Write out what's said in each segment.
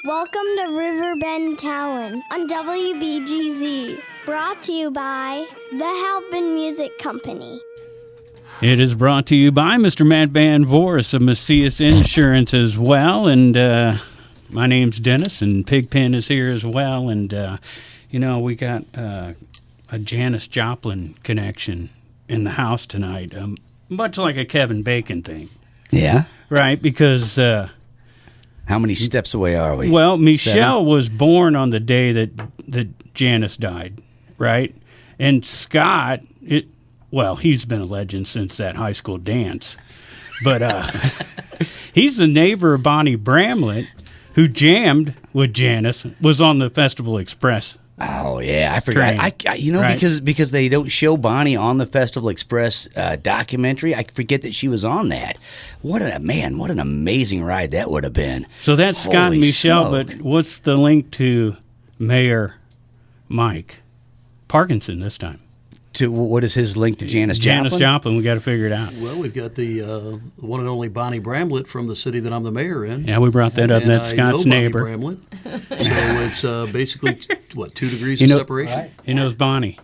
Welcome to Riverbend Talon on WBGZ, brought to you by the Halpin Music Company. It is brought to you by Mr. Matt Van Voorhis of Macias Insurance as well, and my name's Dennis, and Pigpen is here as well, and we got a Janis Joplin connection in the house tonight, much like a Kevin Bacon thing. Yeah? Right, because... how many steps away are we? Well, Mechelle was born on the day that Janis died, right? And Scott, he's been a legend since that high school dance. But he's the neighbor of Bonnie Bramlett, who jammed with Janis, was on the Festival Express. Oh, yeah, I forgot. Right? because they don't show Bonnie on the Festival Express documentary, I forget that she was on that. What an amazing ride that would have been. So that's Holy Scott and Mechelle, smoke. but what's the link to Mayor Mike Parkinson this time? To what is his link to Janis Joplin? Janis Joplin, we got to figure it out. Well, we've got the one and only Bonnie Bramlett from the city that I'm the mayor in. Yeah, we brought that up. That's Scott's neighbor. Bonnie Bramlett. So it's basically, 2 degrees of separation? Right. He knows Bonnie.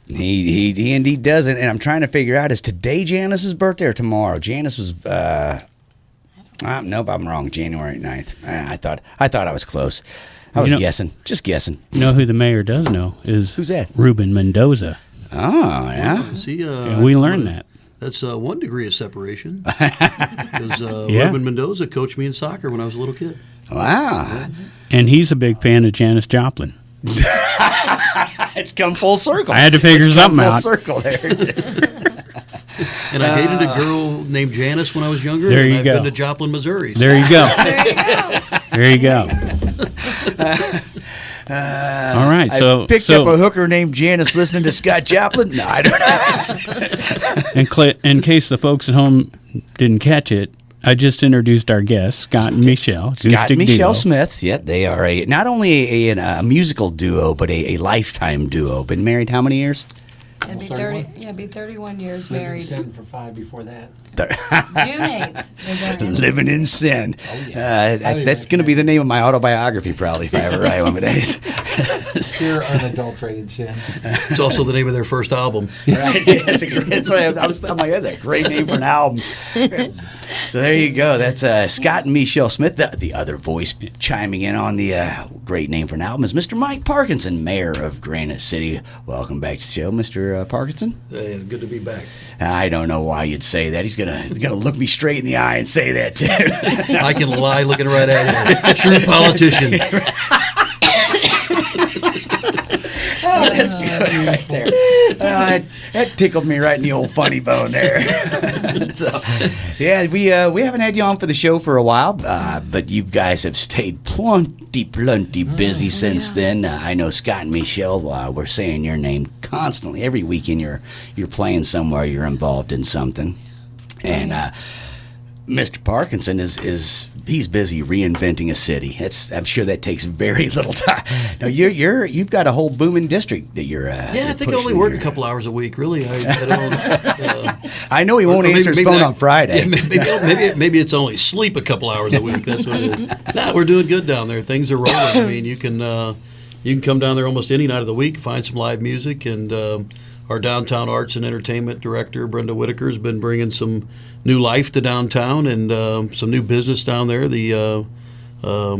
He indeed does it, and I'm trying to figure out, is today Janis's birthday or tomorrow? Janis was, nope, I'm wrong, January 9th. I thought I was close. I was guessing, just guessing. You know who the mayor does know is... Who's that? Ruben Mendoza. Oh, yeah? See, we learned that. That's 1 degree of separation. Because Ruben Mendoza coached me in soccer when I was a little kid. Wow. And he's a big fan of Janis Joplin. It's come full circle. I had to figure something out. Full circle there. And I dated a girl named Janis when I was younger. There you I've go. been to Joplin, Missouri. There you go. There you go. There you go. All right, I picked up a hooker named Janis listening to Scott Joplin. No, I don't know. In case the folks at home didn't catch it, I just introduced our guests, Scott and Mechelle. Scott and Mechelle Smith. Yeah, they are not only a musical duo, but a lifetime duo. Been married how many years? It'd be 30. Yeah, it'd be 31 years married. Living in sin for 5 before that. June 8th. Living in sin. Oh, yeah. That's going to be the name of my autobiography, probably, if I ever write one of these. Pure unadulterated sin. It's also the name of their first album. Right? Yeah, that's why I'm like, that's a great name for an album. So there you go. That's Scott and Mechelle Smith. The other voice chiming in on the great name for an album is Mr. Mike Parkinson, mayor of Granite City. Welcome back to the show, Mr. Parkinson. Good to be back. I don't know why you'd say that. He's gonna look me straight in the eye and say that too. I can lie looking right at you. True politician. Oh, that's good right there. That tickled me right in the old funny bone there. So, yeah, we haven't had you on for the show for a while, but you guys have stayed plenty busy since then. I know Scott and Mechelle were saying your name constantly. Every weekend you're playing somewhere, you're involved in something. And Mr. Parkinson he's busy reinventing a city. I'm sure that takes very little time. Now you've got a whole booming district that you're. Yeah, I think I only work a couple hours a week. Really, I don't. I know he won't answer his phone on Friday. Yeah, maybe it's only sleep a couple hours a week. That's what it is. Nah, we're doing good down there. Things are rolling. I mean, you can come down there almost any night of the week, find some live music, and our downtown arts and entertainment director Brenda Whitaker has been bringing some new life to downtown and some new business down there. Her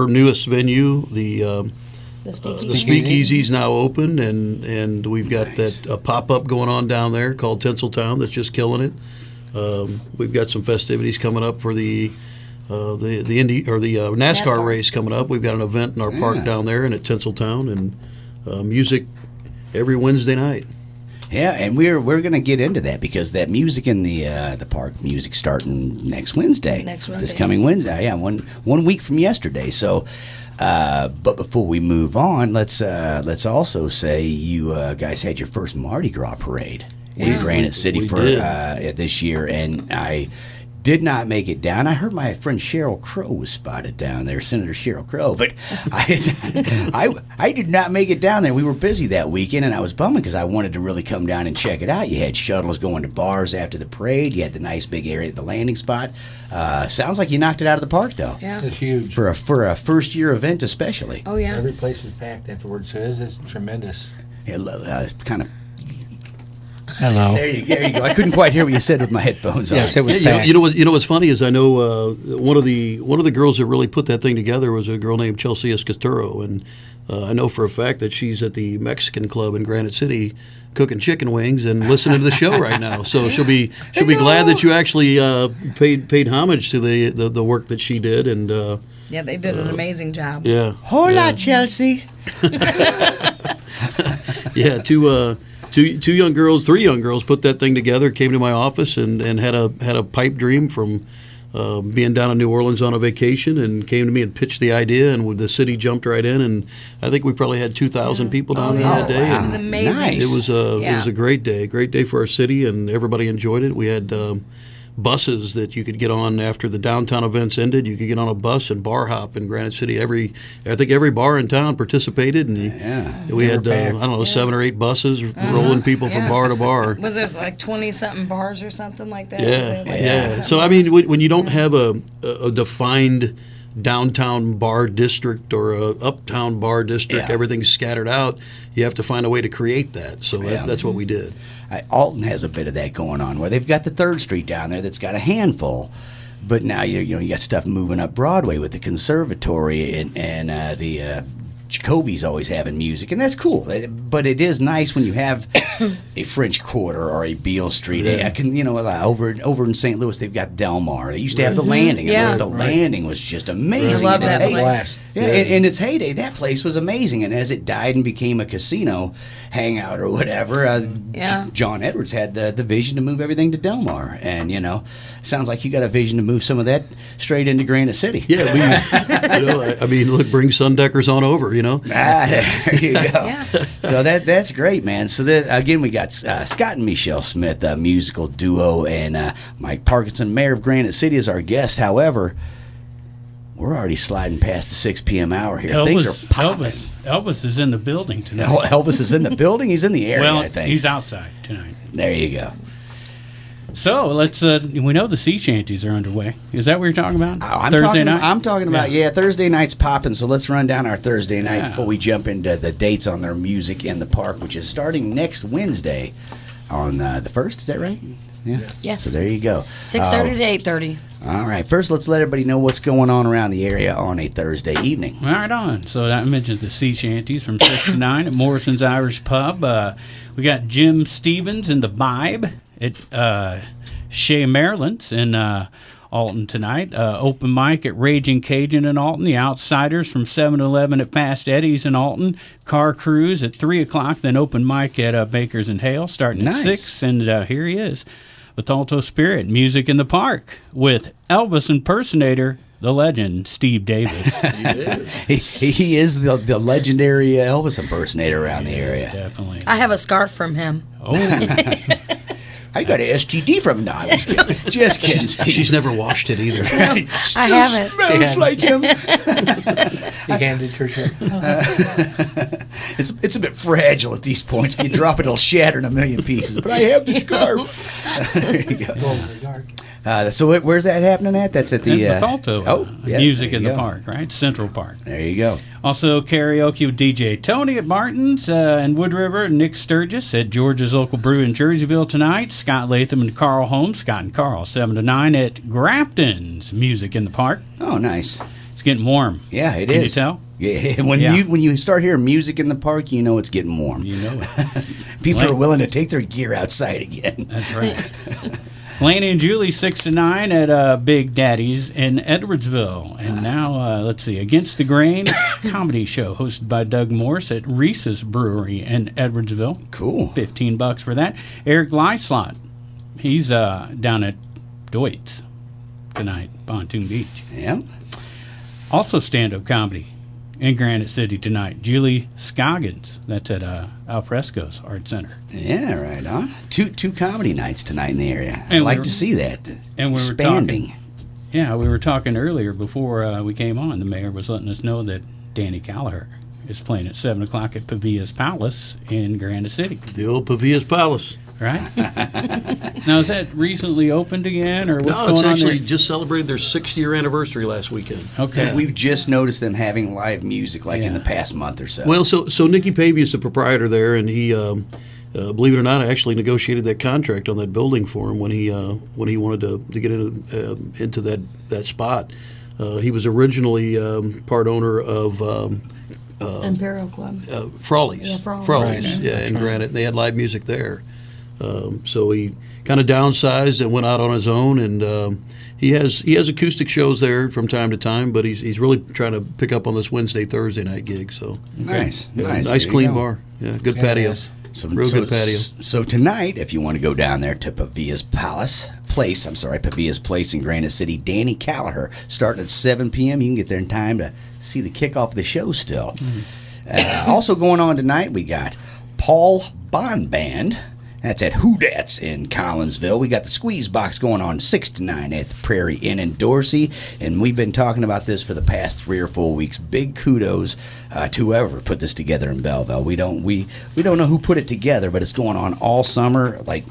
newest venue, the Speakeasy is now open, and we've got that pop up going on down there called Tinseltown that's just killing it. We've got some festivities coming up for the NASCAR race coming up. We've got an event in our park down there and at Tinseltown, and music every Wednesday night. Yeah, and we're going to get into that because that music in the park music starting next Wednesday. This coming Wednesday. Yeah, one week from yesterday. So, but before we move on, let's also say you guys had your first Mardi Gras parade in Granite City for this year, and I did not make it down. I heard my friend Sheryl Crow was spotted down there, Senator Sheryl Crow, but I did not make it down there. We were busy that weekend, and I was bumming because I wanted to really come down and check it out. You had shuttles going to bars after the parade. You had the nice big area at the landing spot. Sounds like you knocked it out of the park, though. Yeah. It's huge. For a first-year event especially. Oh, yeah. Every place was packed afterwards, so it's tremendous. Yeah, kind of. Hello. There you go. I couldn't quite hear what you said with my headphones on. Yes, it was Yeah, packed. you know what's funny is I know one of the girls that really put that thing together was a girl named Chelsea Escaturo, and I know for a fact that she's at the Mexican Club in Granite City cooking chicken wings and listening to the show right now. So she'll be glad that you actually paid homage to the work that she did, and Yeah, they did an amazing job. yeah, Hola, Chelsea. yeah, three young girls put that thing together, came to my office and had a pipe dream from being down in New Orleans on a vacation, and came to me and pitched the idea, and the city jumped right in, and I think we probably had 2,000 people down there that day. wow. It was amazing. Nice. It was a great day for our city, and everybody enjoyed it. We had buses that you could get on after the downtown events ended. You could get on a bus and bar hop in Granite City. I think every bar in town participated, and we had I don't know 7 or 8 buses rolling people from bar to bar. Was there like 20-something bars or something like that? Was Yeah, it like yeah. 20-something So I bars? mean, when you don't have a defined downtown bar district or a uptown bar district, Yeah. everything's scattered out. You have to find a way to create that. So Yeah. that's what we did. Alton has a bit of that going on, where they've got the 3rd Street down there that's got a handful. But now you got stuff moving up Broadway with the Conservatory and the Jacoby's always having music, and that's cool. But it is nice when you have a French Quarter or a Beale Street. Yeah. Over in St. Louis, they've got Del Mar. They used to have the Landing. Yeah. And the Landing was just amazing. I love in its that heyday. place. Yeah, in its heyday, that place was amazing. And as it died and became a casino hangout or whatever, Yeah. John Edwards had the vision to move everything to Del Mar. And, sounds like you got a vision to move some of that straight into Granite City. Yeah, I mean, look, bring Sundeckers on over. There you go. Yeah. So that's great, man. So again, we got Scott and Mechelle Smith, a musical duo, and Mike Parkinson, mayor of Granite City, is our guest. However, we're already sliding past the 6 p.m. hour here. Things are popping. Elvis is in the building tonight. Elvis is in the building. He's in the area, Well, I think. he's outside tonight. There you go. So let's. We know the sea shanties are underway. Is that what you're talking about? I'm Thursday talking, night. I'm talking about, Thursday night's popping, so let's run down our Thursday night Yeah. before we jump into the dates on their music in the park, which is starting next Wednesday on the 1st, is that right? Yeah. Yes. So there you go. 6:30 to 8:30. All right, first let's let everybody know what's going on around the area on a Thursday evening. Right on. So that mentions the sea shanties from 6 to 9 at Morrison's Irish Pub. We got Jim Stevens and the Vibe at Chez, Maryland's in Alton tonight. Open mic at Ragin Cajun in Alton. The Outsiders from 7 to 11 at Past Eddie's in Alton. Car Cruise at 3 o'clock. Then open mic at Baker's and Hale starting Nice. at 6. And here he is with Alto Spirit Music in the Park with Elvis impersonator, the legend, Steve Davis. He is the legendary Elvis impersonator around the area. Definitely. I have a scarf from him. Oh, I got an STD from him. No, I'm just kidding. Just kidding, Steve. She's never washed it either. I haven't. Smells like him. He handed her shirt. It's a bit fragile at these points. If you drop it, it'll shatter in a million pieces. But I have the scarf. There you go. Glow in the dark. So where's that happening at? That's at the with Alto. yeah, Music there in you the go. Park, right? Central Park. There you go. Also karaoke with DJ Tony at Martin's and Wood River, and Nick Sturgis at George's Local Brew in Jerseyville tonight. Scott Latham and Karl Holmes, Scott and Karl, 7 to 9 at Grafton's Music in the Park. Oh, nice. It's getting warm. Yeah, it Can is. you tell? Yeah, Yeah. when you start hearing music in the park, you know it's getting warm. You know it. People Like- are willing to take their gear outside again. That's right. Laney and Julie, 6 to 9 at Big Daddy's in Edwardsville. And now, let's see, Against the Grain comedy show hosted by Doug Morse at Reese's Brewery in Edwardsville. Cool. $15 for that. Eric Lyslot, he's down at Doit's tonight, Pontoon Beach. Yeah. Also stand-up comedy. in Granite City tonight. Julie Scoggins. That's at Alfresco's Art Center. Yeah, right on. Two comedy nights tonight in the area. I'd And like we were- to see that. and we were expanding. Yeah, we were talking earlier before we came on. The mayor was letting us know that Danny Callagher is playing at 7 o'clock at Pavia's Palace in Granite City. The old Pavia's Palace. Right? Now, is that recently opened again, or what's No, going it's on actually there? just celebrated their 6th-year anniversary last weekend. Okay. We've just noticed them having live music in Yeah. the past month or so. Well, so Nicky Pavey is the proprietor there, and he, believe it or not, actually negotiated that contract on that building for him when he wanted to get into that spot. He was originally part owner of Imperial Club. Frawley's. Yeah, Frawley's. Frawley's, yeah, in Granite. They had live music there. So he kind of downsized and went out on his own, and he has acoustic shows there from time to time, but he's really trying to pick up on this Wednesday, Thursday night gig. So nice. yeah, Nice. nice There you clean go. bar. Yeah, good Yeah, patio. yes. Real good patio. So tonight, if you want to go down there to Pavia's Place in Granite City, Danny Callagher, starting at 7 p.m. You can get there in time to see the kickoff of the show still. Also going on tonight, we got Paul Bond Band. That's at Whodats in Collinsville. We got the Squeeze Box going on 6 to 9 at the Prairie Inn in Dorsey. And we've been talking about this for the past 3 or 4 weeks. Big kudos to whoever put this together in Belleville. We don't know who put it together, but it's going on all summer, like,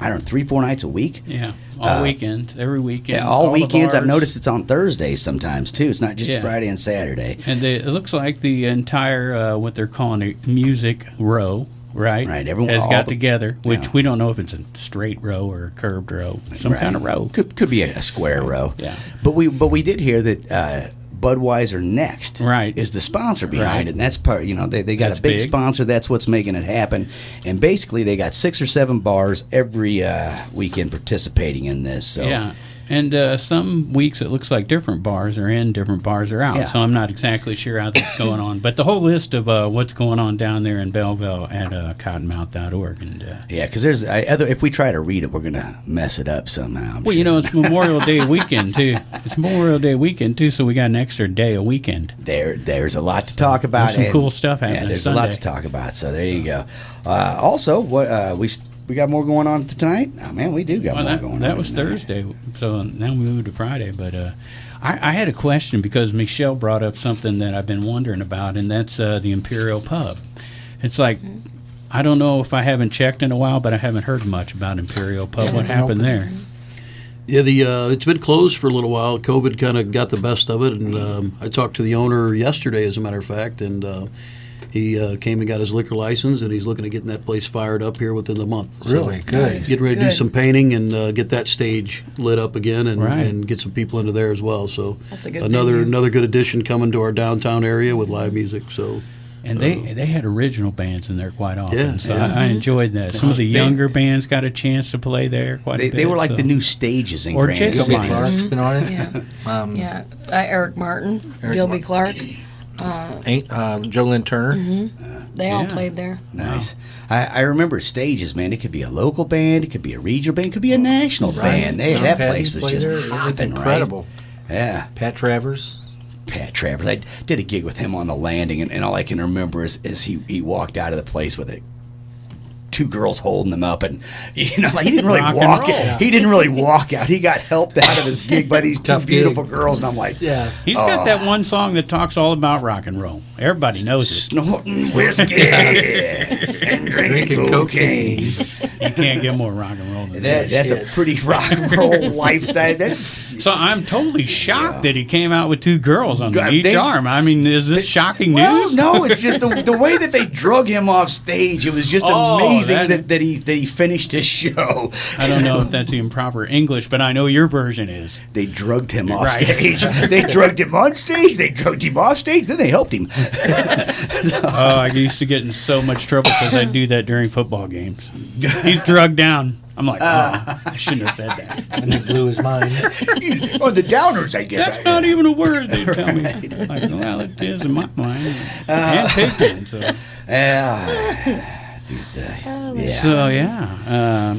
I don't know, 3-4 nights a week. Yeah, all weekends, every weekend. Yeah, all the weekends. I've bars. noticed it's on Thursdays sometimes too. It's not just Yeah. Friday and Saturday. And it looks like the entire, what they're calling a music row, right? Right, everyone- has all got the- together, which yeah. we don't know if it's a straight row or a curved row, some kind of row. Could be a square row. Yeah. But we did hear that Budweiser Next Right. is the sponsor behind Right. it, and that's part. They got That's a big big. sponsor. That's what's making it happen. And basically, they got 6 or 7 bars every weekend participating in this. So Yeah. And some weeks it looks like different bars are in, different bars are out. Yeah. So I'm not exactly sure how that's going on. But the whole list of what's going on down there in Belleville at cottonmouth.org. And, yeah, because there's if we try to read it, we're gonna mess it up somehow. I'm well, sure. it's Memorial Day weekend, too. It's Memorial Day weekend, too, so we got an extra day a weekend. There's a lot to talk about. There's some and- cool stuff happening Yeah, there's Sunday. a lot to talk about. So there you go. Also, what we got more going on tonight? Oh man, we do got Well, more going on. that was tonight. Thursday, so now we moved to Friday. But I had a question because Mechelle brought up something that I've been wondering about, and that's the Imperial Pub. It's like, I don't know if I haven't checked in a while, but I haven't heard much about Imperial Pub. What happened there? Yeah, it's been closed for a little while. COVID kind of got the best of it, and I talked to the owner yesterday, as a matter of fact, and he came and got his liquor license, and he's looking at getting that place fired up here within the month. So Really? Good. getting ready to do Good. some painting and get that stage lit up again, and, Right. and get some people into there as well. So That's a good another thing. good addition coming to our downtown area with live music. So And they had original bands in there quite often, Yeah, so yeah. I enjoyed that. Some of the younger bands got a chance to play there quite a bit. They were like so. the new stages in Or Granite Chick City. Fil A. Clark's been on it. Yeah. Yeah. Eric Martin, Gilby Clark, Jolynn Turner. they all Yeah. played there. Nice. I remember stages, man. It could be a local band, it could be a regional band, it could be a national band. That Patty place was played just there. It's hopping, incredible. Right? Yeah. Pat Travers. Pat Travers. I did a gig with him on the landing, and all I can remember is he walked out of the place with it. 2 girls holding him up, and like, he didn't really Rock and walk roll. out. He didn't really walk out. He got helped out of his gig by these 2 Tough beautiful gig. girls, and I'm like, Yeah. He's got that one song that talks all about rock and roll. Everybody knows it. snorting whiskey and drinking cocaine. You can't get more rock and roll than that. That's a pretty rock and roll lifestyle. So I'm totally shocked that he came out with 2 girls on God, each they- arm. I mean, is this shocking Well, news? no, it's just the way that they drug him off stage. It was just Oh, amazing that- that he finished his show. I don't know if that's the improper English, but I know your version is. They drugged him off Right. stage. They drugged him on stage. They drugged him off stage. Then they helped him. Oh, I used to get in so much trouble because I do that during football games. He's drugged down. I'm like, oh, I shouldn't have said that. And he blew his mind. On the downers, I guess. That's not even a word they tell me. Like, well, it is in my mind. And Pigpen, so. Yeah. So, yeah.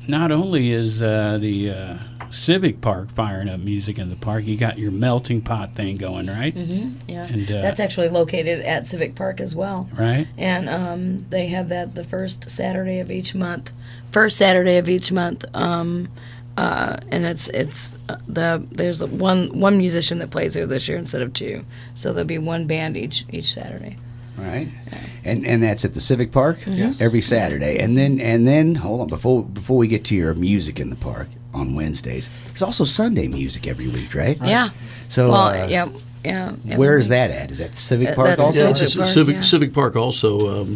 Not only is the Civic Park firing up music in the park. You got your melting pot thing going, right? Yeah, And, that's actually located at Civic Park as well. Right. And they have that the first Saturday of each month. First Saturday of each month. And there's one musician that plays there this year instead of two, so there'll be one band each Saturday. Right, and that's at the Civic Park Mm-hmm. every Saturday, and then hold on before we get to your music in the park on Wednesdays. There's also Sunday music every week, right? Yeah. So Well, yeah. where is that at? Is that Civic Park That's also? Yeah, Civic it's Park, Civic, yeah. Civic Park also.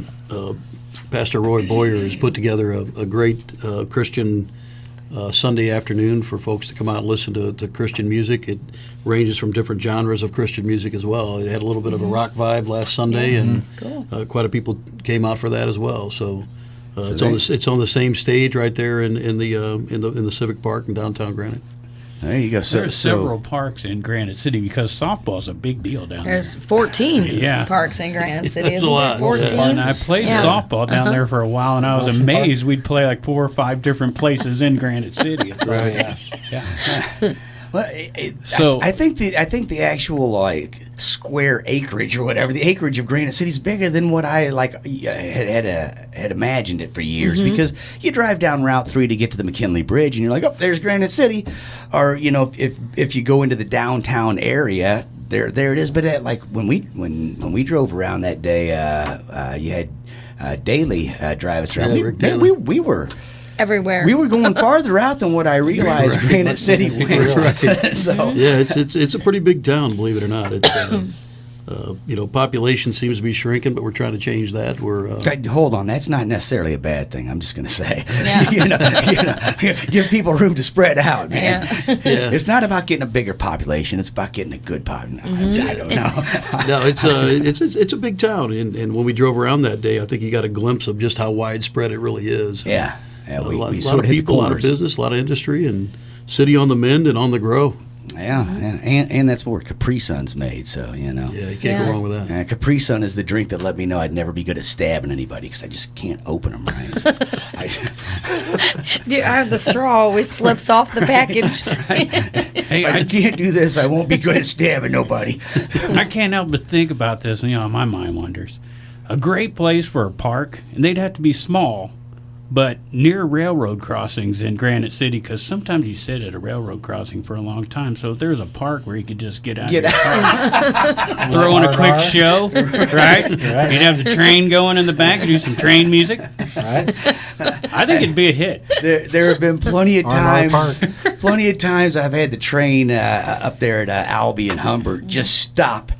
Pastor Roy Boyer has put together a great Christian Sunday afternoon for folks to come out and listen to Christian music. It ranges from different genres of Christian music as well. It had a little bit of a rock vibe last Sunday, and Cool. quite a people came out for that as well. So. It's they- on the same stage right there in the Civic Park in downtown Granite. There you go. There's several parks in Granite City because softball's a big deal down There's there. 14 Yeah. parks in Granite City. There's Isn't a lot. there 14? And I played Yeah. softball down there for a while, and I was Wilson Park? amazed we'd play like 4 or 5 different places in Granite City. It's Oh, like, yeah. yeah. Well, So- I think the actual like square acreage or whatever, the acreage of Granite City is bigger than what I had imagined it for years. Because you drive down Route 3 to get to the McKinley Bridge, and you're like, oh, there's Granite City, or if you go into the downtown area, there it is. But when we drove around that day, you had Daly drive us around. Yeah, Rick Daly. We were. Everywhere. We were going farther out than what I realized Granite City went. So Yeah, it's a pretty big town, believe it or not. It's population seems to be shrinking, but we're trying to change that. hold on, that's not necessarily a bad thing. I'm just going to say, Yeah. give people room to spread out, man. Yeah. Yeah. It's not about getting a bigger population. It's about getting a good population. I don't know. No, it's a big town, and when we drove around that day, I think you got a glimpse of just how widespread it really is. Yeah, A we lot sort of of hit people, a the lot of corners. business, a lot of industry, and city on the mend and on the grow. Yeah, and that's where Capri Sun's made. So Yeah, you can't Yeah. go wrong with that. Capri Sun is the drink that let me know I'd never be good at stabbing anybody because I just can't open them right. So Dude, I have the straw always slips off the package. Hey, I can't do this. I won't be good at stabbing nobody. I can't help but think about this, and my mind wanders. A great place for a park, and they'd have to be small, but near railroad crossings in Granite City, because sometimes you sit at a railroad crossing for a long time. So if there's a park where you could just get out, Get of your out. car, throw in a quick R&R. show, right? You'd have the train going in the back and do some train music. Right? I think it'd be a hit. There have been plenty of R&R times, I've had the train up there at Albee and Humbert just stop,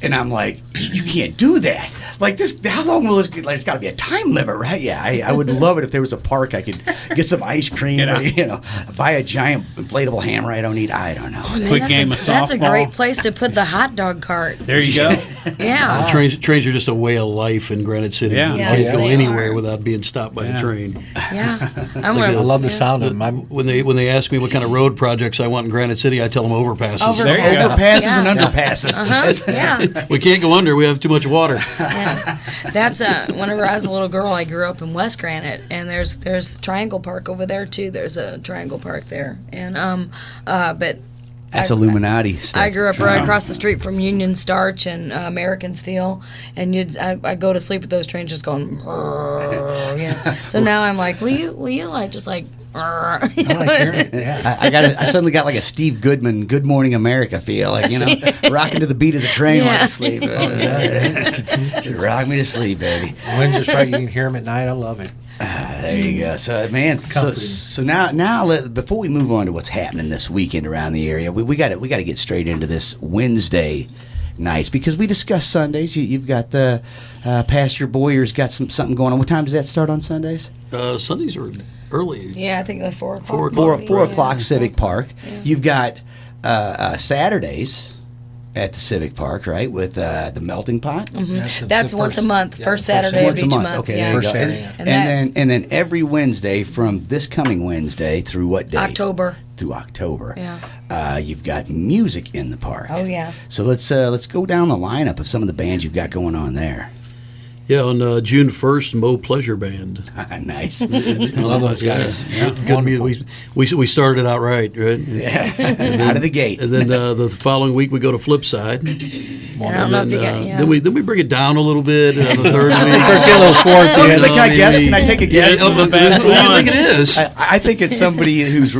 and I'm like, you can't do that. Like this, how long will this? There's got to be a time limit, right? Yeah, I would love it if there was a park I could get some ice cream, Get or, out. buy a giant inflatable hammer I don't need. I don't know. Quick game of That's a softball. great place to put the hot dog cart. There you go. Yeah. Trains are just a way of life in Granite City. Yeah. You Yeah, can't go they anywhere are. without being stopped by Yeah. a train. Yeah. I'm Like gonna, I love the sound of them. When they ask me what kind of road projects I want in Granite City, I tell them overpasses. Over- There you go. Overpasses Yeah. and underpasses. Yeah. We can't go under. We have too much water. Yeah. That's whenever I was a little girl, I grew up in West Granite, and there's Triangle Park over there too. There's a Triangle Park there, and but That's Illuminati stuff. I grew up right across the street from Union Starch and American Steel, and I'd go to sleep with those trains just going. Yeah. So now I'm like, will you like just like. I like hearing it. Yeah. I suddenly got like a Steve Goodman Good Morning America feel, like, rocking to the beat of the train while Yeah. I sleep. Rock me to sleep, baby. When just right, you can hear them at night. I love it. There you go. So, man, comforting. so now before we move on to what's happening this weekend around the area, we got to get straight into this Wednesday nights, because we discussed Sundays. You've got the Pastor Boyer's got something going on. What time does that start on Sundays? Sundays are early. Yeah, I think that's 4 o'clock. 4 o'clock. 4 o'clock Civic Park. You've got Saturdays at the Civic Park, right, with the melting pot. That's once a month, first Saturday Once of a each month. month. Okay, yeah. there you go. First Saturday, yeah. And then every Wednesday from this coming Wednesday through what day? October. Through October. Yeah. You've got music in the park. Oh yeah. So let's go down the lineup of some of the bands you've got going on there. Yeah, on June 1st, Mo Pleasure Band. Nice. I love those guys. Good music. We started out right? Out of the gate. And then the following week we go to Flipside. I don't know if you got, Then we bring it down a little bit on the third week. It starts getting a little swarthy. Can I guess? Can I take a guess? What do you think it is? I think it's somebody who's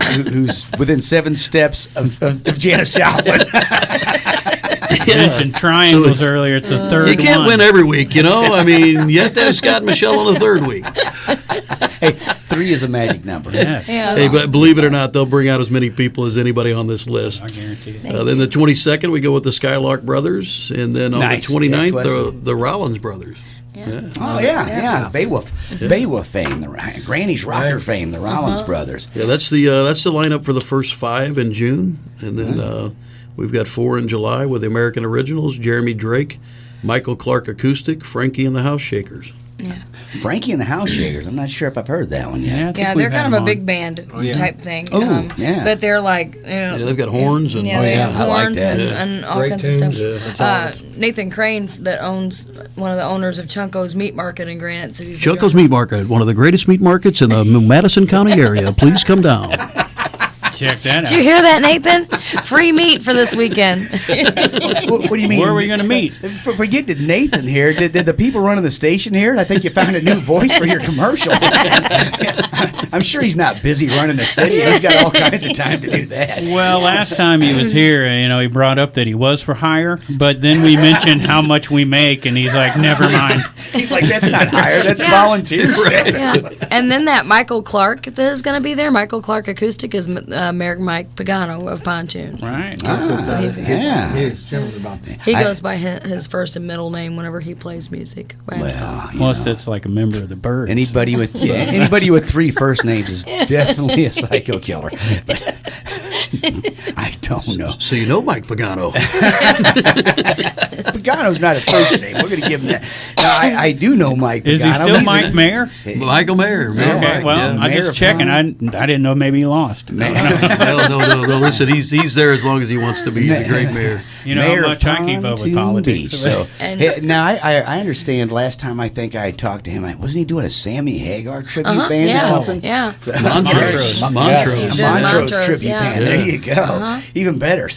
within 7 steps of Janis Joplin. You mentioned triangles earlier. It's the third You can't one. win every week, you know? I mean, you have to have Scott and Mechelle on the third week. Hey, 3 is a magic number. Yes. Yeah. Hey, but believe it or not, they'll bring out as many people as anybody on this list. I guarantee it. Then the 22nd, we go with the Skylark Brothers. And then on Nice. the 29th, Jack the Rollins Brothers. Oh yeah. Beowulf fame, the Granny's Rocker fame, the Rollins brothers. Yeah, that's the lineup for the first 5 in June. And then we've got 4 in July with the American Originals, Jeremy Drake, Michael Clark Acoustic, Frankie and the House Shakers. Yeah. Frankie and the House Shakers. I'm not sure if I've heard that one yet. Yeah, I think Yeah, we've they're had kind of them a on. big band yeah. type thing. Oh, yeah. But they're like, you know, Yeah, they've got horns and yeah, they have I like horns that. and all Great kinds tunes. of stuff. Nathan Crane, that owns one of the owners of Chunko's Meat Market in Granite City. Chunko's Meat Market, one of the greatest meat markets in the Madison County area. Please come down. Check that Did you out. hear that, Nathan? Free meat for this weekend. What do you mean? Where are we going to meet? Forget that Nathan here. Did the people running the station here? I think you found a new voice for your commercial. I'm sure he's not busy running the city. He's got all kinds of time to do that. Well, last time he was here, he brought up that he was for hire, but then we mentioned how much we make, and he's like, never mind. He's like, that's not hire. That's volunteer status. Yeah. And then that Michael Clark that is going to be there. Michael Clark Acoustic is Mayor Mike Pagano of Pontoon. Right. So he's Yeah. He's Jim's about that. He goes by his first and middle name whenever he plays music by himself. Well, you Plus, know, that's like a member of the Birds. anybody with 3 first names is definitely a psycho killer. But I don't know. So you know Mike Pagano. Pagano's not a first name. We're going to give him that. Now, I do know Mike Pagano. Is he still He's Mike Mayer? Michael Mayer. Okay, well, yeah, I'm Mayor just of checking. Pontoon. I didn't know maybe he lost. No. Listen, he's there as long as he wants to be. He's a great mayor. You know Mayor how of much I keep up with Pontoon politics. Beach. So And- now I understand. Last time I think I talked to him, wasn't he doing a Sammy Hagar tribute band yeah, or something? yeah. Montrose. A Montrose. did Montrose Montrose, tribute yeah. band. There you go. Even better.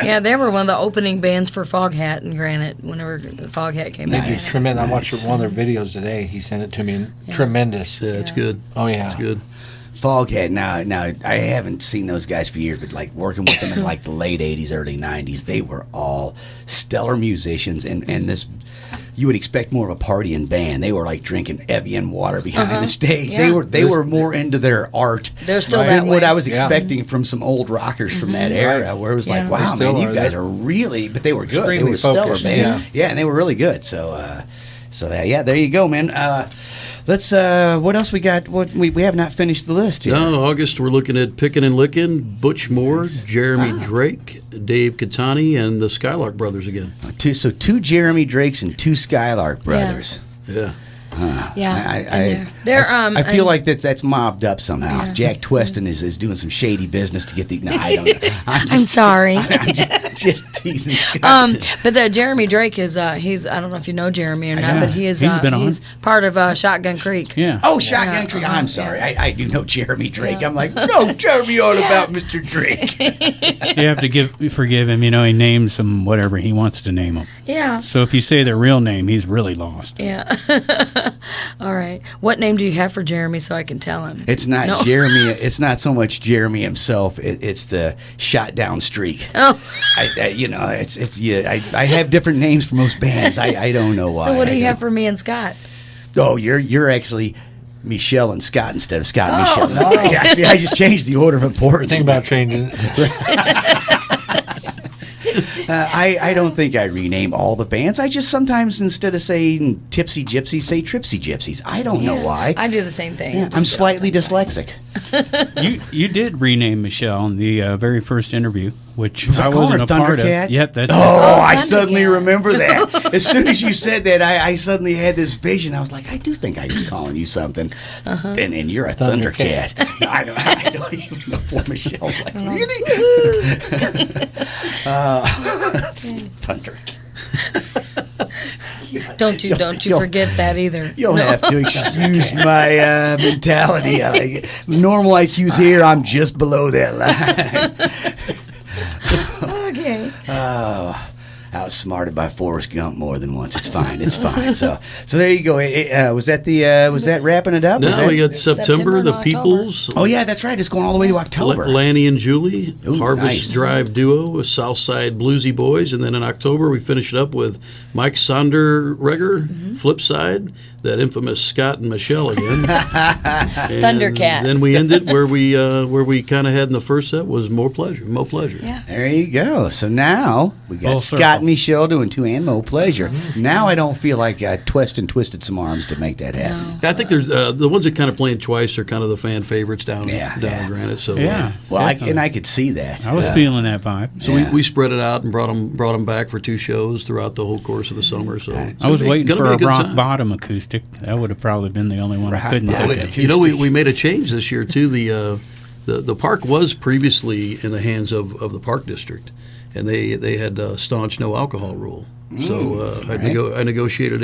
Yeah, they were one of the opening bands for Foghat and Granite whenever Foghat came out. It's tremendous. I watched one of their videos today. He sent it to me. Tremendous. Yeah, it's good. Oh yeah. It's good. Foghat. Now I haven't seen those guys for years, but like working with them in like the late '80s, early '90s, they were all stellar musicians, and this. You would expect more of a partying band. They were like drinking Evian water behind the stage. Yeah. They were more into their art They're still than that what way. I was Yeah. expecting from some old rockers from that era, where it was like, Yeah. wow, They still man, you are. guys They're are really. But they were good. They extremely were stellar, focused, man. Yeah, and they were really good. So, there you go, man. Let's. What else we got? What we have not finished the list yet. No, August, we're looking at Pickin' and Lickin', Butch Moore, Jeremy Drake, Dave Catani, and the Skylark Brothers again. Two Jeremy Drakes and 2 Skylark brothers. Yeah. Yeah, they're I feel and- like that's mobbed up somehow. Yeah. Jack Tweston is doing some shady business to get the. No, I don't know. I'm sorry. I'm just teasing. Scott. But the Jeremy Drake is he's I don't know if you know Jeremy or not, Yeah, but he is he's been on. he's part of Shotgun Creek. Yeah. Oh, Shotgun Tree. I'm sorry. I do know Jeremy Drake. I'm like, no, tell me all about Mr. Drake. You have to forgive him. He names them whatever he wants to name them. Yeah. So if you say their real name, he's really lost. Yeah. All right. What name do you have for Jeremy so I can tell him? It's not No. Jeremy. It's not so much Jeremy himself. It's the shot down streak. Oh. I have different names for most bands. I don't know why. So what do you have for me and Scott? Oh, you're actually Mechelle and Scott instead of Scott and Oh. Mechelle. Yeah, see, I just changed the order of importance. Think about changing it. I don't think I rename all the bands. I just sometimes, instead of saying Tipsy Gypsies, say Tripsy Gypsies. I don't know why. I do the same thing. Yeah, I'm slightly dyslexic. You did rename Mechelle in the very first interview, which Was I I calling wasn't her a part of. Thundercat? Yep, that's Oh, I Thundercat. suddenly remember that. As soon as you said that, I suddenly had this vision. I was like, I do think I was calling you something. And you're a Thundercat. No, I don't even know. Poor Michelle's like, really? Thundercat. Don't you forget that either. You'll have to excuse my mentality. Normal IQ's here. I'm just below that line. Okay. Oh, outsmarted by Forrest Gump more than once. It's fine. It's fine. So there you go. Was that wrapping it up? Now we got September, and the October. Peoples. Oh yeah, that's right. It's going all the way to October. Lanny and Julie, Ooh, Harvest nice. Drive Duo, Southside Bluesy Boys, and then in October we finish it up with Mike Sonderreger, Flipside, that infamous Scott and Mechelle again. And Thundercat. Then we ended where we kind of had in the first set was Mo Pleasure. Yeah. There you go. So now we got Full Scott circle. and Michelle doing two and Mo Pleasure. Now I don't feel like I twisted some arms to make that happen. I think there's the ones that kind of playing twice are kind of the fan favorites down Yeah. in Granite. So Yeah. Well, I could see that. I was feeling that vibe. So we spread it out and brought them back for 2 shows throughout the whole course of the summer. So it's I was gonna be- waiting gonna for be a good rock time. bottom acoustic. That would have probably been the only one I couldn't Yeah, have. You know, we made a change this year too. The park was previously in the hands of the park district, and they had a staunch no alcohol rule. So I negotiated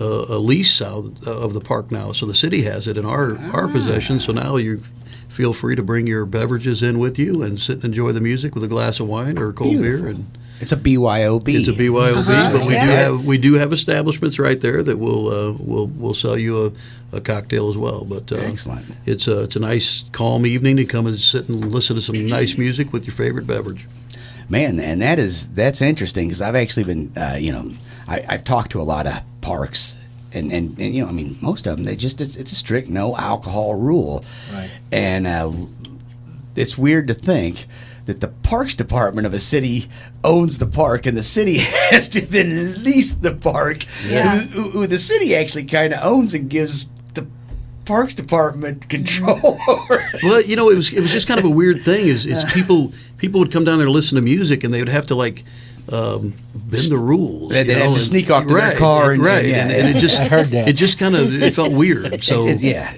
a lease out of the park now. So the city has it in our possession. So now you feel free to bring your beverages in with you and sit and enjoy the music with a glass of wine or a cold beer. And It's a BYOB. it's a BYOB, but Yeah. we do have establishments right there that will sell you a cocktail as well. But Excellent. It's a nice calm evening to come and sit and listen to some nice music with your favorite beverage. Man, and that's interesting because I've actually been, I've talked to a lot of parks, and I mean, most of them it's a strict no alcohol rule, Right. and it's weird to think that the parks department of a city owns the park, and the city has to then lease the park. Yeah. Who the city actually kind of owns and gives the parks department control over. Well, it was just kind of a weird thing. Is people would come down there to listen to music, and they would have to bend the rules. They'd you have know, to and- sneak off to their right, car and- right, yeah, and it just I heard that. it just kind of it felt weird. So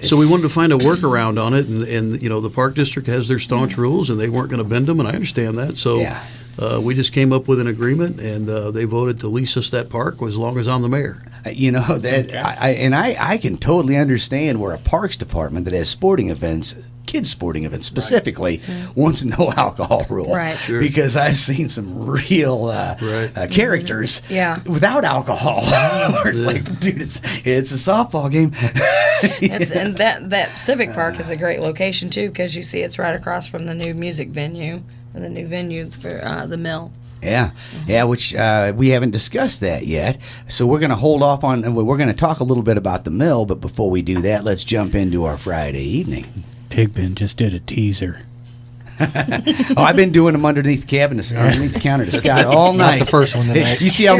so we wanted to find a workaround on it, and the park district has their staunch rules, and they weren't going to bend them, and I understand that. So Yeah. we just came up with an agreement, and they voted to lease us that park as long as I'm the mayor. I can totally understand where a parks department that has sporting events, kids sporting events specifically, wants a no alcohol rule. Right. Sure. Because I've seen some real characters Yeah. without alcohol. Where it's like, dude, it's a softball game. And that Civic Park is a great location too because you see it's right across from the new music venue and the new venue for the mill. Yeah, which we haven't discussed that yet. So we're going to hold off on, and we're going to talk a little bit about the mill. But before we do that, let's jump into our Friday evening. Pigpen just did a teaser. Oh, I've been doing them underneath the counter to Scott all night. the first one tonight. You see how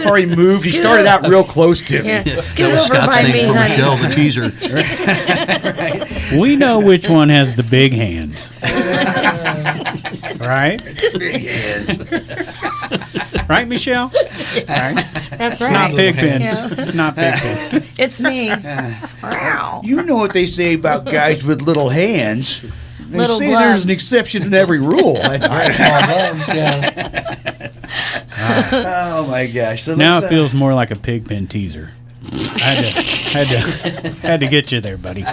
far he moved? He started out real close to me. Yeah, scoot That was over Scott's by name me, for honey. Michelle, the teaser. We know which one has the big hands. Right? Yes. Right, Michelle? That's It's not right. Pigpen. Yeah. It's not Pigpen. It's me. Wow. You know what they say about guys with little hands. They Little say gloves. there's an exception in every rule. Small gloves, yeah. Oh my gosh! So Now let's, it feels more like a Pigpen teaser. Had to get you there, buddy.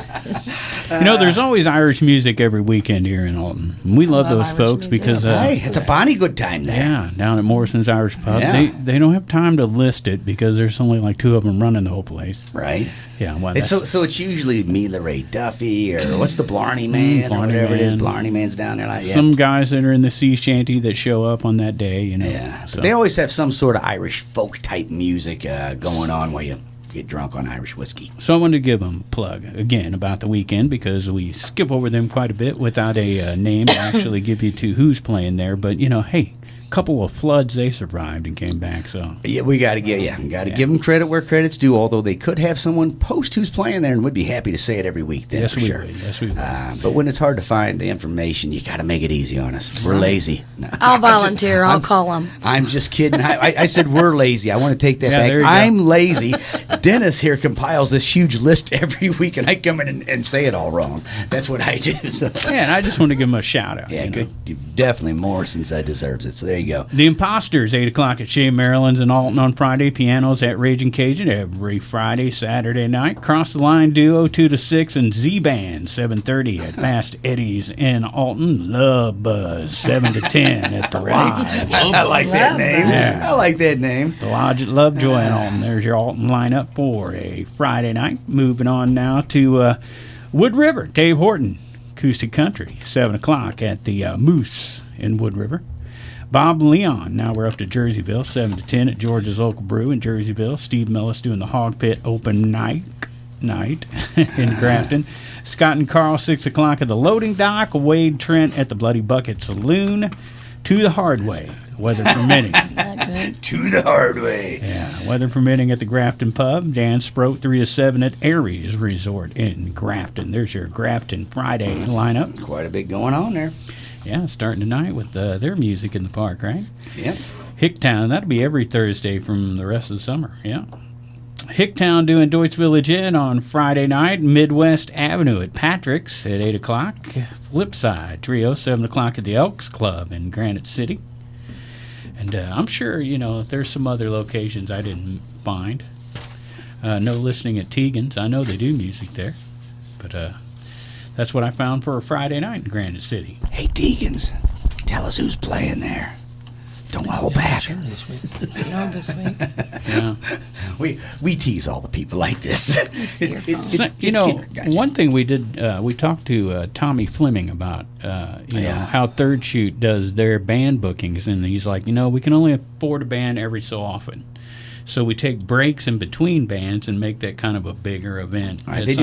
There's always Irish music every weekend here in Alton. And we love those Irish folks music. because hey, it's a bonny good time there. yeah, down at Morrison's Irish Pub, Yeah. they don't have time to list it because there's only like 2 of them running the whole place. Right. Yeah, well, It's that's- so it's usually Mila Ray Duffy or what's the Blarney Man or Blarney whatever it is. Man. Blarney Man's down there like some guys that are in the sea shanty that show up on that day. Yeah, So. but they always have some sort of Irish folk type music going on where you get drunk on Irish whiskey. So I wanted to give them a plug again about the weekend because we skip over them quite a bit without a name to actually give you to who's playing there. But hey, couple of floods they survived and came back. So Yeah, we got to give them credit where credit's due. Although they could have someone post who's playing there, and we'd be happy to say it every week. Then yes, for we sure. would. Yes, we would. But when it's hard to find the information, you got to make it easy on us. We're lazy. No, I'll volunteer. I'll call them. I'm just kidding. I said we're lazy. I want to take that Yeah, back. there you go. I'm lazy. Dennis here compiles this huge list every week, and I come in and say it all wrong. That's what I do. So. Yeah, and I just want to give him a shout out. Yeah, you good. know. Definitely Morrison's deserves it. So there you go. The Imposters, 8 o'clock at Chez, Marilyn's and Alton on Friday. Pianos at Ragin Cajun every Friday, Saturday night. Cross the Line Duo, 2 to 6, and Z-Band, 7:30 at Past Eddie's in Alton. Lovebuzz, 7 to 10 at the Lodge. I like that name. Yeah. I like that name. The Lodge at Lovejoy in Alton. There's your Alton lineup for a Friday night. Moving on now to Wood River, Dave Horton, Acoustic Country, 7 o'clock at the Moose in Wood River. Bob Leon, now we're up to Jerseyville, 7 to 10 at George's Local Brew in Jerseyville. Steve Mellas doing the Hawg Pit open night in Grafton. Scott and Karl, 6 o'clock at the Loading Dock. Wade Trent at the Bloody Bucket Saloon. To the Hard Way, weather permitting. To the hard way. Yeah, weather permitting at the Grafton Pub. Dan Sproat, 3 to 7 at Aeries Resort in Grafton. There's your Grafton Friday lineup. Quite a bit going on there. Yeah, starting tonight with their music in the park, right? Yep. Hicktown, that'll be every Thursday from the rest of the summer, yeah. Hicktown doing Doit's Village Inn on Friday night. Midwest Avenue at Patrick's at 8 o'clock. Flipside Trio, 7 o'clock at the Elks Club in Granite City. And I'm sure, there's some other locations I didn't find. No listening at Tegan's. I know they do music there. But that's what I found for a Friday night in Granite City. Hey, Deegans, tell us who's playing there. Don't hold back. Sure, this week. This week. Yeah. We tease all the people like this. One thing we did, we talked to Tommy Fleming about, how Third Shoot does their band bookings, and he's like, we can only afford a band every so often. So we take breaks in between bands and make that kind of a bigger event. Right, they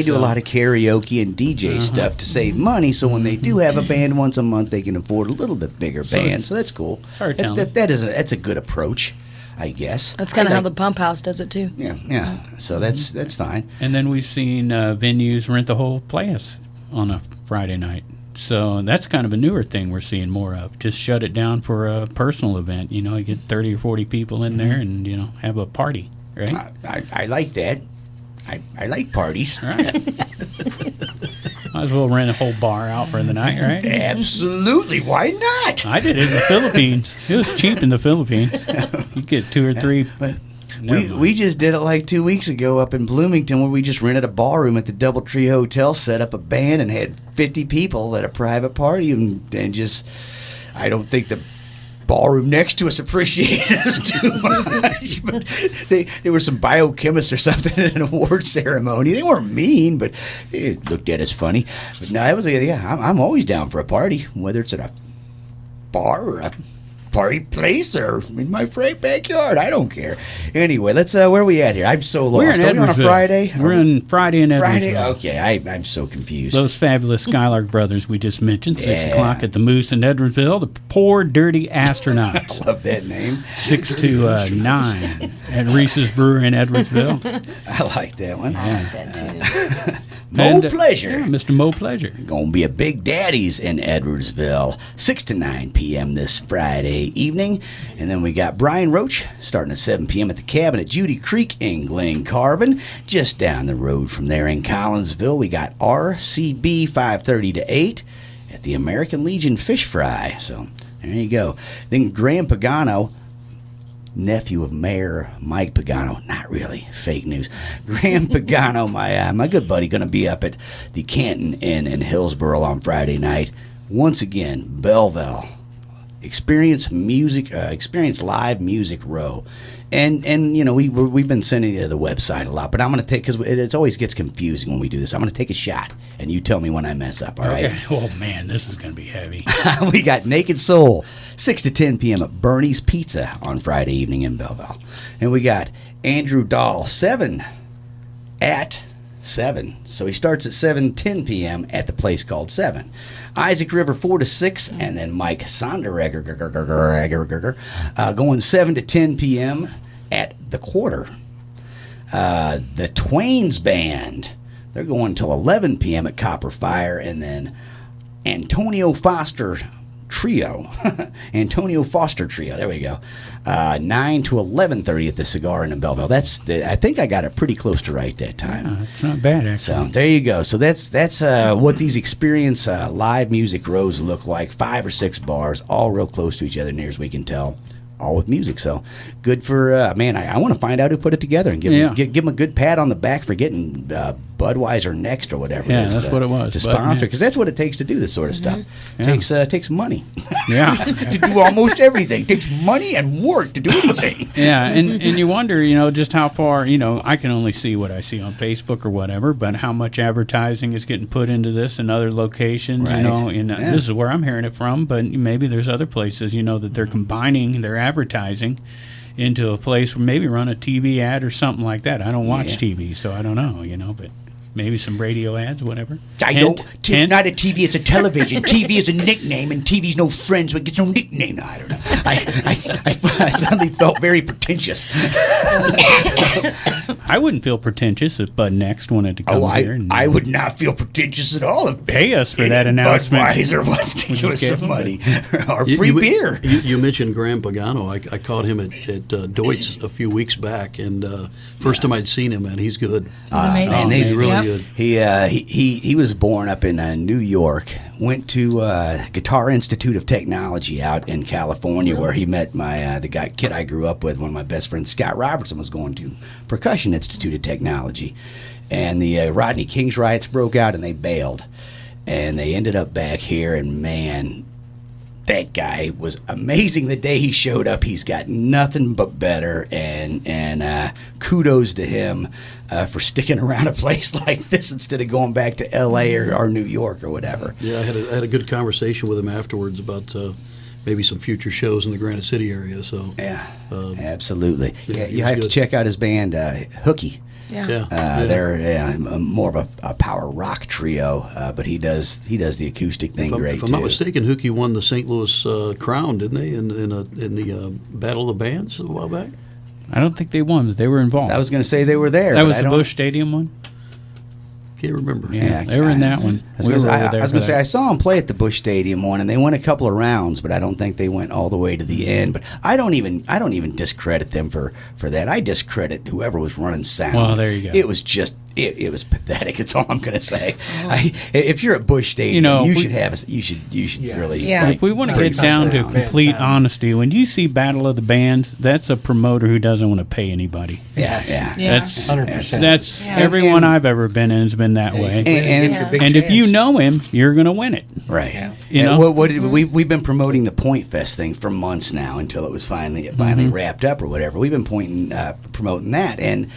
do a lot of karaoke and DJ stuff to save money. So when they do have a band once a month, they can afford a little bit bigger band. So that's cool. That's a good approach, I guess. That's kind of how the Pump House does it too. Yeah. So that's fine. And then we've seen venues rent the whole place on a Friday night. So that's kind of a newer thing we're seeing more of. Just shut it down for a personal event. You get 30 or 40 people in there and, have a party, right? I like that. I like parties. Right. Might as well rent a whole bar out for the night, right? Absolutely. Why not? I did it in the Philippines. It was cheap in the Philippines. You get 2 or 3... But we just did it like 2 weeks ago up in Bloomington, where we just rented a ballroom at the Doubletree Hotel, set up a band, and had 50 people at a private party, and just, I don't think the ballroom next to us appreciated us too much. But there were some biochemists or something at an award ceremony. They weren't mean, but they looked at us funny. But no, it was I'm always down for a party, whether it's at a bar or a party place or in my freight backyard. I don't care. Anyway, let's where are we at here? I'm so lost. We're in Are we on a Edwardsville. Friday? We're on Friday in Edwardsville. Friday? Okay, I'm so confused. Those fabulous Skylark brothers we just mentioned. 6 Yeah. o'clock at the Moose in Edwardsville. The Poor Dirty Astronauts. I love that name. 6 to 9 at Reese's Brewery in Edwardsville. I like that one. I like that too. Mo Pleasure. Yeah, Mr. Mo Pleasure. Gonna be a Big Daddy's in Edwardsville, 6 to 9 p.m. this Friday evening. And then we got Brian Roach starting at 7 p.m. at the Cabin at Judy Creek in Glen Carbon. Just down the road from there in Collinsville, we got RCB 5:30 to 8 at the American Legion Fish Fry. So there you go. Then Graham Pagano, nephew of Mayor Mike Pagano. Not really. Fake news. Graham Pagano, my good buddy, going to be up at the Canton Inn in Hillsboro on Friday night. Once again, Belleville. Experience live music row. And we've been sending you to the website a lot, but I'm going to take, because it always gets confusing when we do this. I'm going to take a shot, and you tell me when I mess up, all right? Okay. Oh, man, this is going to be heavy. We got Naked Soul, 6 to 10 p.m. at Bernie's Pizza on Friday evening in Belleville. And we got Andrew Dahl, 7 at 7. So he starts at 7:10 p.m. at the place called 7. Isaac River, 4 to 6, and then Mike Sonderegger going 7 to 10 p.m. at the Quarter. The Twains Band, they're going till 11 p.m. at Copper Fire, and then Antonio Foster Trio, Antonio Foster Trio. There we go. 9 to 11:30 at the Cigar Inn in Belleville. I think I got it pretty close to right that time. It's not bad, actually. So there you go. So that's what these experience live music rows look like. 5 or 6 bars, all real close to each other, near as we can tell. All with music, so good for man. I want to find out who put it together and give them a good pat on the back for getting Budweiser next or whatever. Yeah, that's what it was. To sponsor, because that's what it takes to do this sort of stuff. Takes money. Yeah, to do almost everything. It takes money and work to do anything. Yeah, and you wonder, just how far. I can only see what I see on Facebook or whatever, but how much advertising is getting put into this in other locations. Right. This is where I'm hearing it from, but maybe there's other places. That they're combining their advertising into a place where maybe run a TV ad or something like that. I don't watch TV, so I don't know, but maybe some radio ads, whatever. I don't. It's not a TV, it's a television. TV is a nickname, and TV's no friends, but gets no nickname. No, I don't know. I suddenly felt very pretentious. I wouldn't feel pretentious if Bud Next wanted to come here. I would not feel pretentious at all if pay us for that announcement. Budweiser wants to give us some money or free beer. You mentioned Graham Pagano. I caught him at Doit's a few weeks back, and first time I'd seen him, man, he's good. He's amazing. And he's really good. He was born up in New York. Went to Guitar Institute of Technology out in California, where he met the kid I grew up with. One of my best friends, Scott Robertson, was going to Percussion Institute of Technology, and the Rodney King's riots broke out, and they bailed, and they ended up back here. And man, that guy was amazing. The day he showed up, he's got nothing but better, and kudos to him for sticking around a place like this instead of going back to L.A. or New York or whatever. Yeah, I had a good conversation with him afterwards about maybe some future shows in the Granite City area. So yeah, absolutely. Yeah, You have to check out his band, Hooky. Yeah. They're more of a power rock trio, but he does the acoustic thing great If I'm too. not mistaken, Hooky won the St. Louis Crown, didn't they, in the Battle of the Bands a while back? I don't think they won, but they were involved. I was going to say they were there. That but was I the don't- Busch Stadium one? Can't remember. Yeah, they were in that one. I was going to say I saw them play at the Busch Stadium one, and they went a couple of rounds, but I don't think they went all the way to the end. But I don't even discredit them for that. I discredit whoever was running sound. Well, there you go. It was just it was pathetic. That's all I'm going to say. If you're at Busch Stadium, you should really. Yeah. If we want to get down to complete honesty, when you see Battle of the Bands, that's a promoter who doesn't want to pay anybody. Yeah. That's 100%. That's Yeah. everyone I've ever been in has been that way. And If you know him, you're going to win it. right, You And know? we've been promoting the Point Fest thing for months now until it was finally wrapped up or whatever. We've been promoting that, and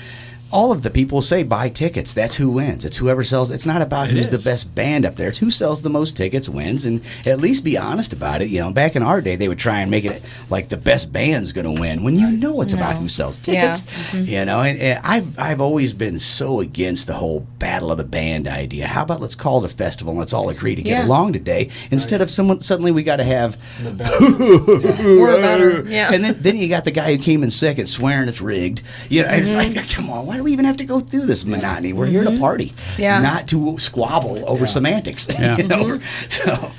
all of the people say buy tickets. That's who wins. It's whoever sells. It's not about who's the best band up there. It's who sells the most tickets wins, and at least be honest about it. Back in our day, they would try and make it like the best band's going to win when it's about who sells tickets. And I've always been so against the whole Battle of the Band idea. How about let's call it a festival and let's all agree to get along today instead of suddenly we got to have We're better. Yeah. and then you got the guy who came in second swearing it's rigged. It's like, come on, why do we even have to go through this monotony? We're here to party, not to squabble over semantics. So,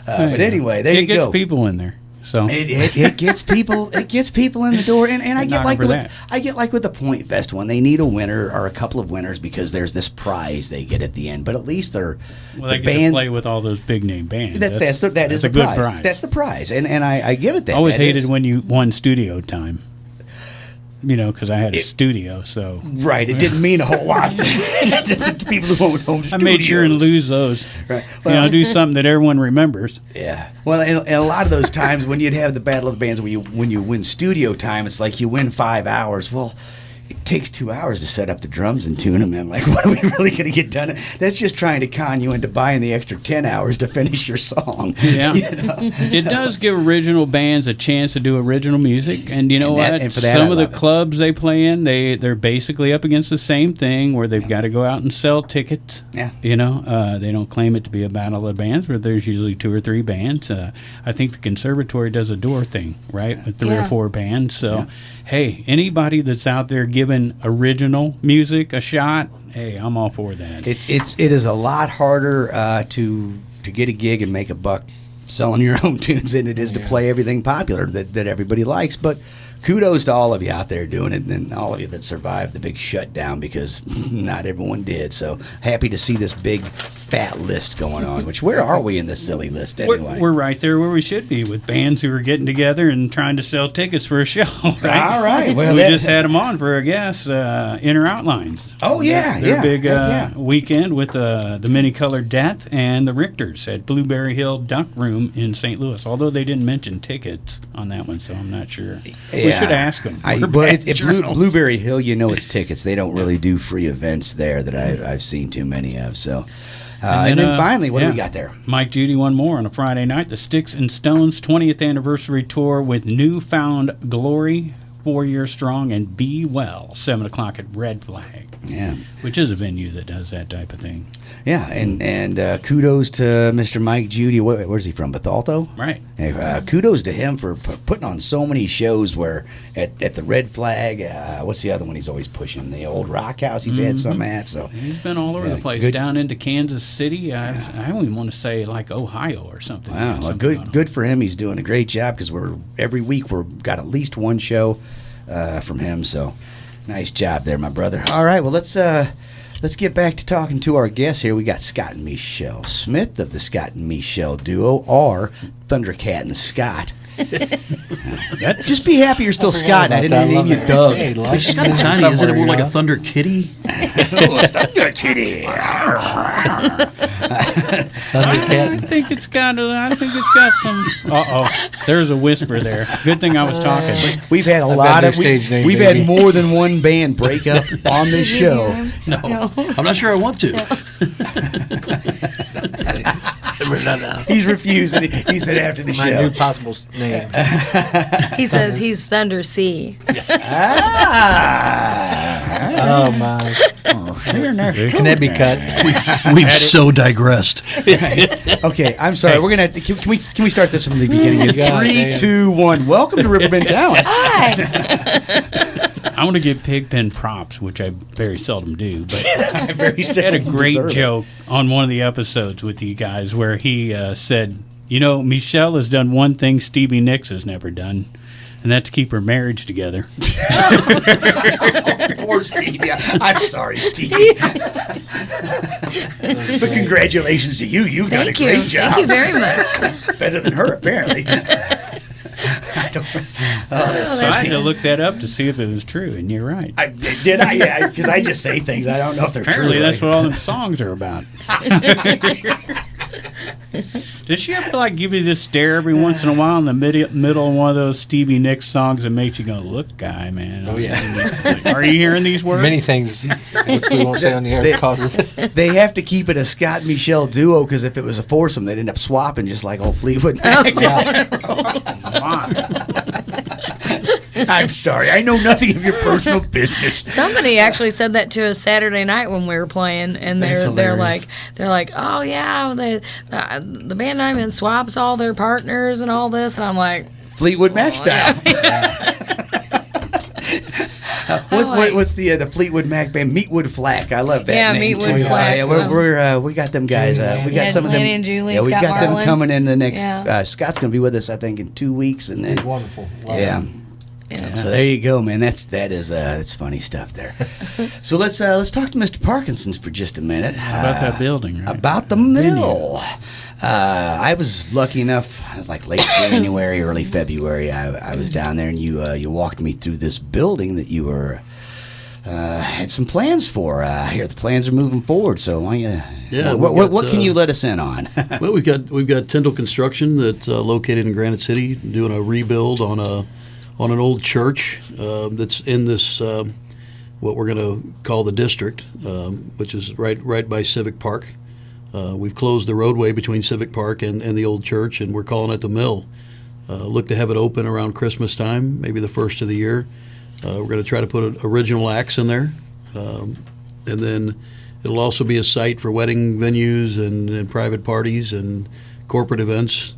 but anyway, there you go. It gets people in there. So It gets people. It gets people in the door, and I get like with the Point Fest one. They need a winner or a couple of winners because there's this prize they get at the end. But at least they the get band to play with all those big name bands. that is the good prize. prize. That's the prize, and I give it that. I always That hated is. when you won studio time. Because I had a studio, so Right, it didn't mean a whole lot to people who own home studios. I made sure and lose those. Right. Do something that everyone remembers. Yeah. Well, and a lot of those times when you'd have the Battle of the Bands, when you win studio time, it's like you win 5 hours. Well, it takes 2 hours to set up the drums and tune them in. Like, what are we really going to get done? That's just trying to con you into buying the extra 10 hours to finish your song. Yeah. It does give original bands a chance to do original music. And you know what? And for that, some I of the love it. clubs they play in, they're basically up against the same thing where they've got to go out and sell tickets. Yeah. They don't claim it to be a battle of bands, but there's usually 2 or 3 bands. I think the conservatory does a door thing, right? With 3 or 4 bands. So, hey, anybody that's out there giving original music a shot, hey, I'm all for that. It is a lot harder to get a gig and make a buck selling your own tunes than it is to play everything popular that everybody likes. But kudos to all of you out there doing it, and all of you that survived the big shutdown, because not everyone did. So happy to see this big fat list going on. Which, where are we in this silly list anyway? We're right there where we should be, with bands who are getting together and trying to sell tickets for a show. Right? All right. Well, we just had them on for a guest, Inner Outlines. Oh yeah, Their yeah. big weekend with the Many Colored Death and the Richters at Blueberry Hill Duck Room in St. Louis. Although they didn't mention tickets on that one, so I'm not sure. We should ask them. Blueberry Hill, it's tickets. They don't really do free events there that I've seen too many of. So, and then finally, what do we got there? Mike Judy, one more on a Friday night. The Sticks and Stones 20th anniversary tour with Newfound Glory, 4 years strong, and Be Well, 7 o'clock at Red Flag. Yeah, which is a venue that does that type of thing. Yeah, and kudos to Mr. Mike Judy. Where's he from? Bethalto? Right. Hey, kudos to him for putting on so many shows where at the Red Flag, what's the other one he's always pushing? The Old Rock House he's had some at. So he's been all over the place, down into Kansas City. I don't even want to say like Ohio or something. Wow, well, good for him. He's doing a great job, because every week we've got at least one show from him. So nice job there, my brother. All right, well, let's get back to talking to our guests here. We got Scott and Mechelle Smith of the Scott and Mechelle duo, or Thundercat and Scott. Just be happy you're still Scott. I didn't name you Doug. Hey, It's kind of tiny. Isn't it more like a Thunder Kitty? Thunder Kitty. I think it's got some. There's a whisper there. Good thing I was talking. We've had we've had more than one band break up on this show. No, I'm not sure I want to. He's refusing. He said after the My show. new possible name. He says he's Thunder C. Oh my! Can that be cut? We've so digressed. Okay, I'm sorry. We're gonna. Can we start this from the beginning? God, 3, damn. 2, 1. Welcome to Riverbend Talent. I want to give Pigpen props, which I very seldom do, but Very he had a great joke on one of the episodes with you guys where he said, Mechelle has done one thing Stevie Nicks has never done, and that's keep her marriage together. Poor Stevie. I'm sorry, Stevie. But congratulations to you. You've done a great job. Thank you very much. Better than her, apparently. That's I had to look that up to see if it was true, and you're right. Did I? Yeah, because I just say things. I don't know if they're Apparently, true. that's what all them songs are about. Does she ever give you this stare every once in a while in the middle of one of those Stevie Nicks songs that makes you go, "Look, guy, man"? Oh yeah. Are you hearing these words? Many things which we won't say on the air causes. They have to keep it a Scott and Mechelle duo, because if it was a foursome, they'd end up swapping just like old Fleetwood Mac. I'm sorry. I know nothing of your personal business. Somebody actually said that to us Saturday night when we were playing, and they're like, oh yeah, the band I'm in swaps all their partners and all this, and I'm like, Fleetwood Mac style. What's the Fleetwood Mac band? Meatwood Flack. I love that name. Meatwood too. Flack. Yeah, we got them guys. We got some of them. Lanny and Julie, yeah, we Scott got them Marlin. coming in the next. Yeah. Scott's going to be with us, I think, in 2 weeks, and then Wonderful. yeah. Yeah. So there you go, man. That's funny stuff there. So let's talk to Mr. Parkinson's for just a minute. About that building, right? About the mill. I was lucky enough. I was like late January, early February. I was down there, and you walked me through this building that you were had some plans for. Here, the plans are moving forward. So why don't you? Yeah, What can you let us in on? Well, we've got Tyndall Construction that's located in Granite City, doing a rebuild on an old church that's in this what we're going to call the district, which is right by Civic Park. We've closed the roadway between Civic Park and the old church, and we're calling it the Mill. Look to have it open around Christmas time, maybe the first of the year. We're going to try to put original acts in there, and then it'll also be a site for wedding venues and private parties and corporate events.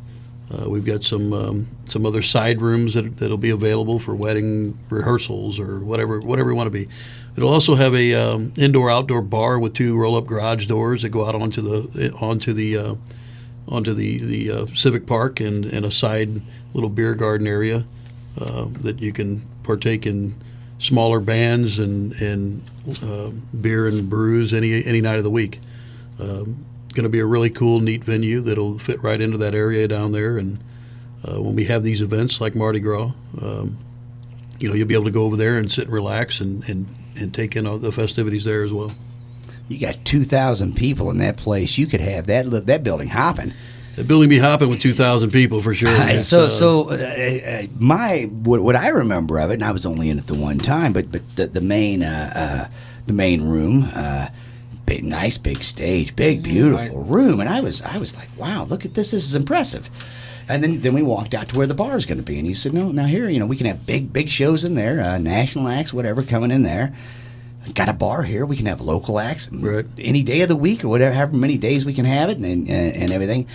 We've got some other side rooms that'll be available for wedding rehearsals or whatever we want to be. It'll also have a indoor-outdoor bar with 2 roll-up garage doors that go out onto the onto the Civic Park and a side little beer garden area that you can partake in smaller bands and beer and brews any night of the week. Going to be a really cool, neat venue that'll fit right into that area down there. And when we have these events like Mardi Gras, you'll be able to go over there and sit and relax and take in all the festivities there as well. You got 2,000 people in that place. You could have that building hopping. The building be hopping with 2,000 people for sure. What I remember of it, and I was only in it the one time, but the main room, nice big stage, big beautiful room, and I was like, wow, look at this is impressive. And then we walked out to where the bar is going to be, and he said, no, now here, we can have big shows in there, national acts, whatever, coming in there. Got a bar here. We can have local acts any day of the week or whatever, however many days we can have it and everything.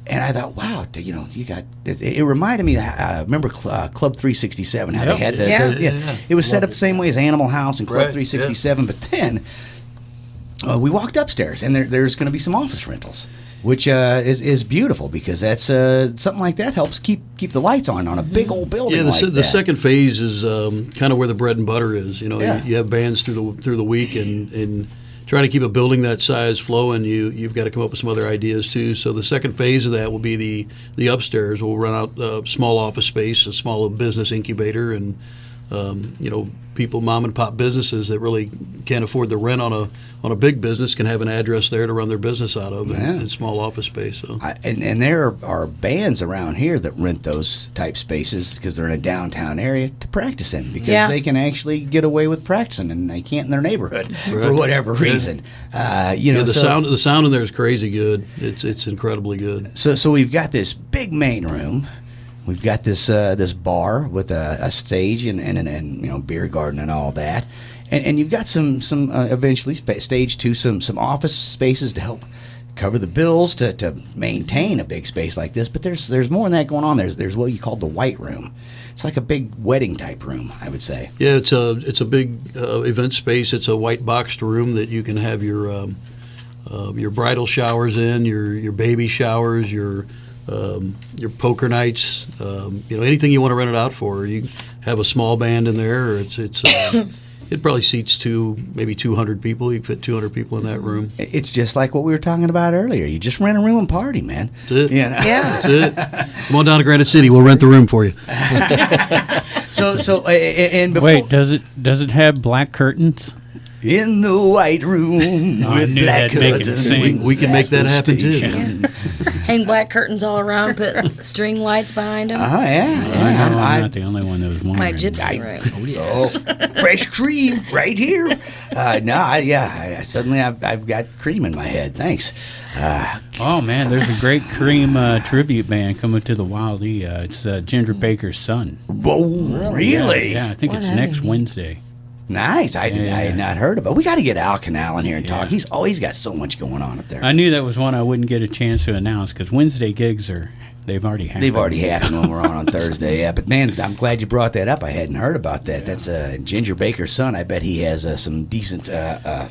And I thought, wow, you got it reminded me. Remember Club 367? How they had it was set up the same way as Animal House and Club 367. But then we walked upstairs, and there's going to be some office rentals, which is beautiful because that's something like that helps keep the lights on a big old building. Yeah, the second phase is kind of where the bread and butter is. You have bands through the week, and trying to keep a building that size flowing, you've got to come up with some other ideas too. So the second phase of that will be the upstairs. We'll run out small office space, a small business incubator, and people, mom and pop businesses that really can't afford the rent on a big business can have an address there to run their business out of in small office space. So. And there are bands around here that rent those type spaces because they're in a downtown area to practice in because they can actually get away with practicing and they can't in their neighborhood for whatever reason. The sound in there is crazy good. It's incredibly good. So we've got this big main room. We've got this bar with a stage and beer garden and all that, and you've got some eventually stage 2 some office spaces to help cover the bills to maintain a big space like this. But there's more than that going on. There's what you call the white room. It's like a big wedding type room, I would say. Yeah, it's a big event space. It's a white boxed room that you can have your bridal showers in, your baby showers, your poker nights, anything you want to rent it out for. You have a small band in there. Or it probably seats maybe 200 people. You can fit 200 people in that room. It's just like what we were talking about earlier. You just rent a room and party, man. That's it. Yeah. That's it. Come on down to Granite City. We'll rent the room for you. And before, wait, does it have black curtains? In the white room with black curtains. We can make that happen too. Hang black curtains all around, put string lights behind them. Oh, yeah. I'm not the only one that was wondering. My gypsy room. Oh, yes. Fresh cream right here. Suddenly I've got cream in my head. Thanks. Oh, man, there's a great cream tribute band coming to the Wild E. It's Ginger Baker's son. Whoa, really? Yeah, I think it's next Wednesday. Nice. I had not heard about it. We got to get Al Canal in here and talk. He's always got so much going on up there. I knew that was one I wouldn't get a chance to announce because Wednesday gigs they've already happened. They've already happened when we're on Thursday. Yeah, but man, I'm glad you brought that up. I hadn't heard about that. That's Ginger Baker's son. I bet he has some decent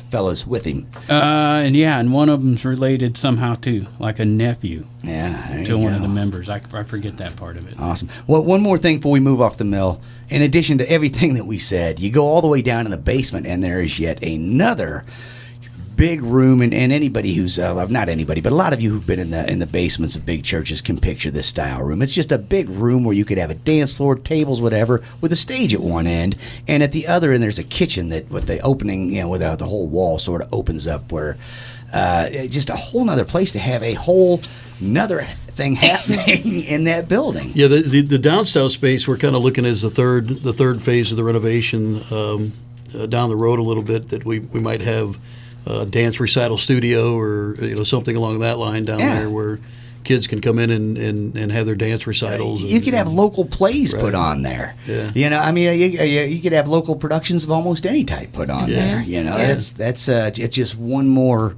fellas with him. And one of them's related somehow too, like a nephew. Yeah, to one of the members. I forget that part of it. Awesome. Well, one more thing before we move off the mill. In addition to everything that we said, you go all the way down in the basement, and there is yet another big room. And anybody who's not anybody, but a lot of you who've been in the basements of big churches can picture this style room. It's just a big room where you could have a dance floor, tables, whatever, with a stage at one end, and at the other end there's a kitchen that with the opening, without the whole wall sort of opens up where just a whole nother place to have a whole another thing happening in that building. Yeah, the downspout space we're kind of looking as the third phase of the renovation down the road a little bit, that we might have a dance recital studio or something along that line down there where kids can come in and have their dance recitals. You could have local plays put on there. Yeah. You could have local productions of almost any type put on there. That's it's just one more.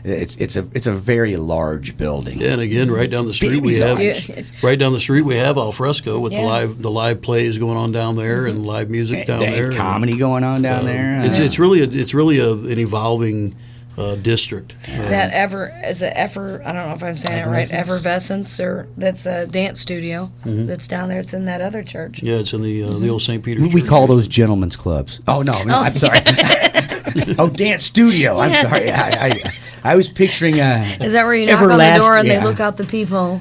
It's a very large building. Yeah, and again, right down the street we have al fresco with the live plays going on down there and live music down there, comedy going on down there. It's really an evolving district. That I don't know if I'm saying it right, Effervescence, or that's a dance studio that's down there. It's in that other church. Yeah, it's in the old St. Peter's We Church. call those gentlemen's clubs. Oh, no, I'm sorry. Dance studio. I'm sorry. I was picturing Is that where you knock on the door and they look out the peephole?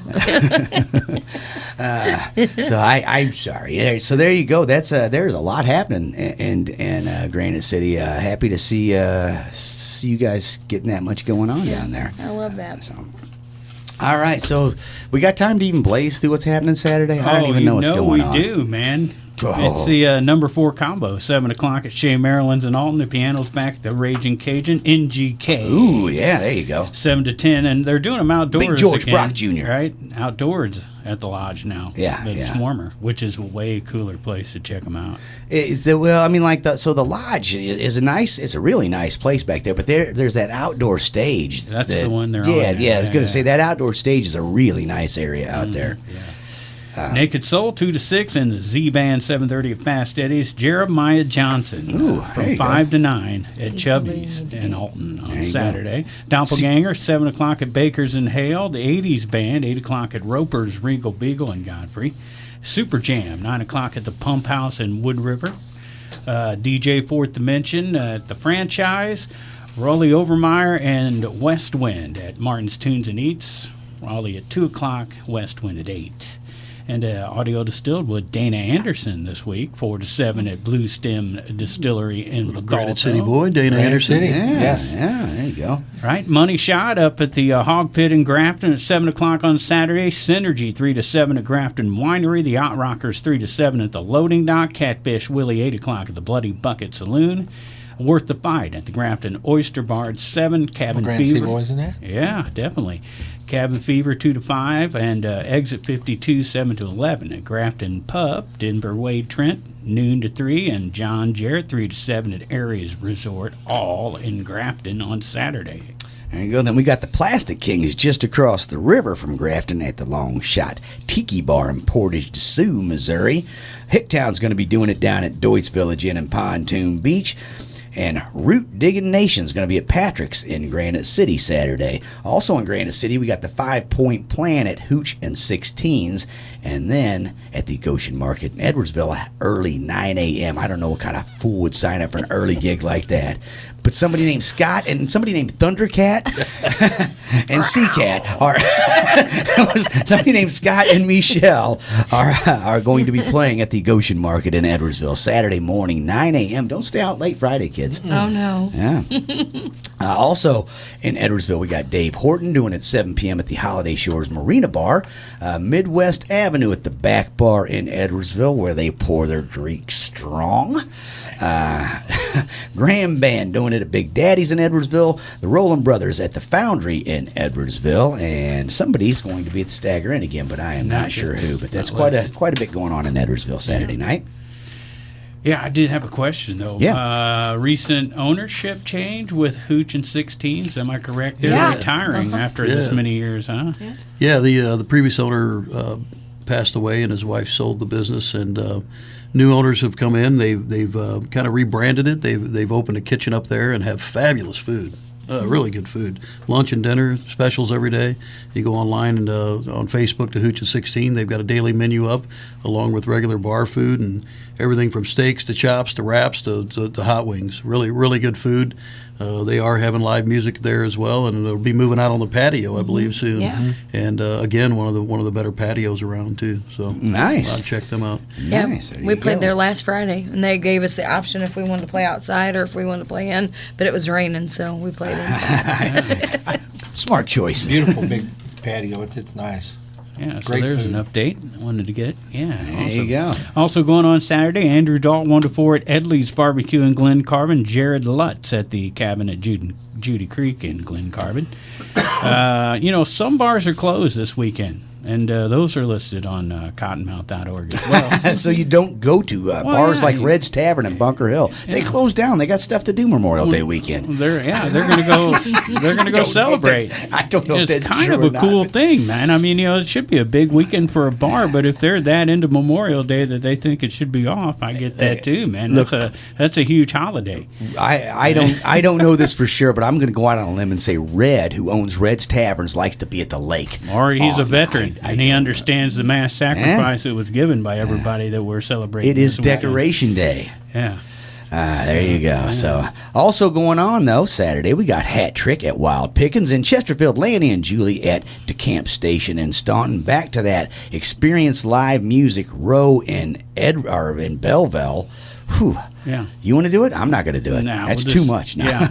So I'm sorry. So there you go. That's there's a lot happening in Granite City. Happy to see you guys getting that much going on down there. I love that. So, all right, so we got time to even blaze through what's happening Saturday. I don't even know what's going on. We do, man. Oh. It's the number 4 combo, 7 o'clock at Chez, Marilyn's and Alton. The piano's back at the Ragin Cajun, NGK. Ooh, yeah, there you go. 7 to 10, and they're doing them outdoors. Big George again, Brock Jr. Right? Outdoors at the lodge now. Yeah, But it's yeah. warmer, which is a way cooler place to check them out. The lodge is it's a really nice place back there, but there's that outdoor stage. That's the one they're on. Yeah, I was going to say that outdoor stage is a really nice area out there. Yeah. Naked Soul 2 to 6 and the Z Band 7:30 at Fast Eddie's. Jeremiah Johnson Ooh, there from you 5 to 9 at Chubby's in Alton on Saturday. Doppelganger 7 o'clock at Baker's and Hale. The 80s Band 8 o'clock at Roper's, Regal Beagle and Godfrey. Super Jam 9 o'clock at the Pump House in Wood River. DJ Fourth Dimension at the Franchise. Rolly Overmeyer and West Wind at Martin's Tunes and Eats. Raleigh at 2 o'clock. West Wind at 8. And audio distilled with Dana Anderson this week, 4 to 7 at Blue Stem Distillery in Granite City boy, Dana Anderson. City. Yeah, Yes. yeah, there you go. Right, Money Shot up at the Hawg Pit in Grafton at 7 o'clock on Saturday. Synergy 3 to 7 at Grafton Winery. The Yacht Rockers 3 to 7 at the Loading Dock. Catfish Willie 8 o'clock at the Bloody Bucket Saloon. Worth the Fight at the Grafton Oyster Bar at 7. Cabin Granite City Fever. boys in that? Yeah, definitely. Cabin Fever 2 to 5 and Exit 52 7 to 11 at Grafton Pub. Denver Wade Trent noon to 3 and John Jarrett 3 to 7 at Aeries Resort, all in Grafton on Saturday. There you go. Then we got the Plastic Kings just across the river from Grafton at the Long Shot Tiki Bar in Portage Sioux, Missouri. Hicktown's going to be doing it down at Doit's Village Inn in Pontoon Beach. And Root Diggin' Nation's going to be at Patrick's in Granite City Saturday. Also in Granite City, we got the 5 Point Plan at Hooch and 16s. And then at the Goshen Market in Edwardsville, early 9 a.m. I don't know what kind of fool would sign up for an early gig like that. But somebody named Scott and somebody named Thundercat and Seacat somebody named Scott and Mechelle are going to be playing at the Goshen Market in Edwardsville Saturday morning, 9 a.m. Don't stay out late Friday, kids. Oh, no. Yeah. Also in Edwardsville, we got Dave Horton doing it at 7 p.m. at the Holiday Shores Marina Bar. Midwest Avenue at the Back Bar in Edwardsville, where they pour their drinks strong. Graham Band doing it at Big Daddy's in Edwardsville. The Rowland Brothers at the Foundry in Edwardsville. And somebody's going to be at the Stagger Inn again, but I am not sure who. But that's quite a bit going on in Edwardsville Saturday night. Yeah, I did have a question, though. Yeah. Recent ownership change with Hooch and 16s, am I correct? They're Yeah. retiring after this many years, huh? Yeah, the previous owner passed away, and his wife sold the business, and new owners have come in. They've kind of rebranded it. They've opened a kitchen up there and have fabulous food. Really good food. Lunch and dinner specials every day. You go online and on Facebook to Hooch and 16. They've got a daily menu up along with regular bar food and everything from steaks to chops to wraps to hot wings. Really, really good food. They are having live music there as well, and they'll be moving out on the patio, I believe, soon. Yeah. And again, one of the better patios around too. So Nice. I'll check them out. Yeah, Nice. There we you played go. there last Friday, and they gave us the option if we wanted to play outside or if we wanted to play in, but it was raining, so we played inside. Smart choice. Beautiful big patio. It's nice. Yeah, so Great there's food. an update I wanted to get. Yeah, There you go. Also going on Saturday, Andrew Dalton 1 to 4 at Edley's Barbecue in Glen Carbon. Jared Lutz at the cabin at Judy Creek in Glen Carbon. Some bars are closed this weekend. And those are listed on cottonmouth.org as well. So you don't go to bars like Red's Tavern and Bunker Hill. They closed down. They got stuff to do Memorial Day weekend. They're going to go. They're going to go celebrate. I don't know if It's that's kind true of or a not, cool but- thing, man. I mean, it should be a big weekend for a bar, but if they're that into Memorial Day that they think it should be off, I get that too, man. That's a huge holiday. I don't know this for sure, but I'm going to go out on a limb and say Red, who owns Red's Taverns, likes to be at the lake. Or he's Oh, a veteran, I and he don't know. understands the mass sacrifice that was given by everybody that we're celebrating. It is this weekend. Decoration Day. Yeah. There you go. So, also going on, though, Saturday, we got Hat Trick at Wild Pickens in Chesterfield, Lanny and Julie at DeCamp Station in Staunton. Back to that Experience Live Music Row in Belleville. Whew. Yeah. You want to do it? I'm not going to do it. No, That's we'll too just- much. No. yeah.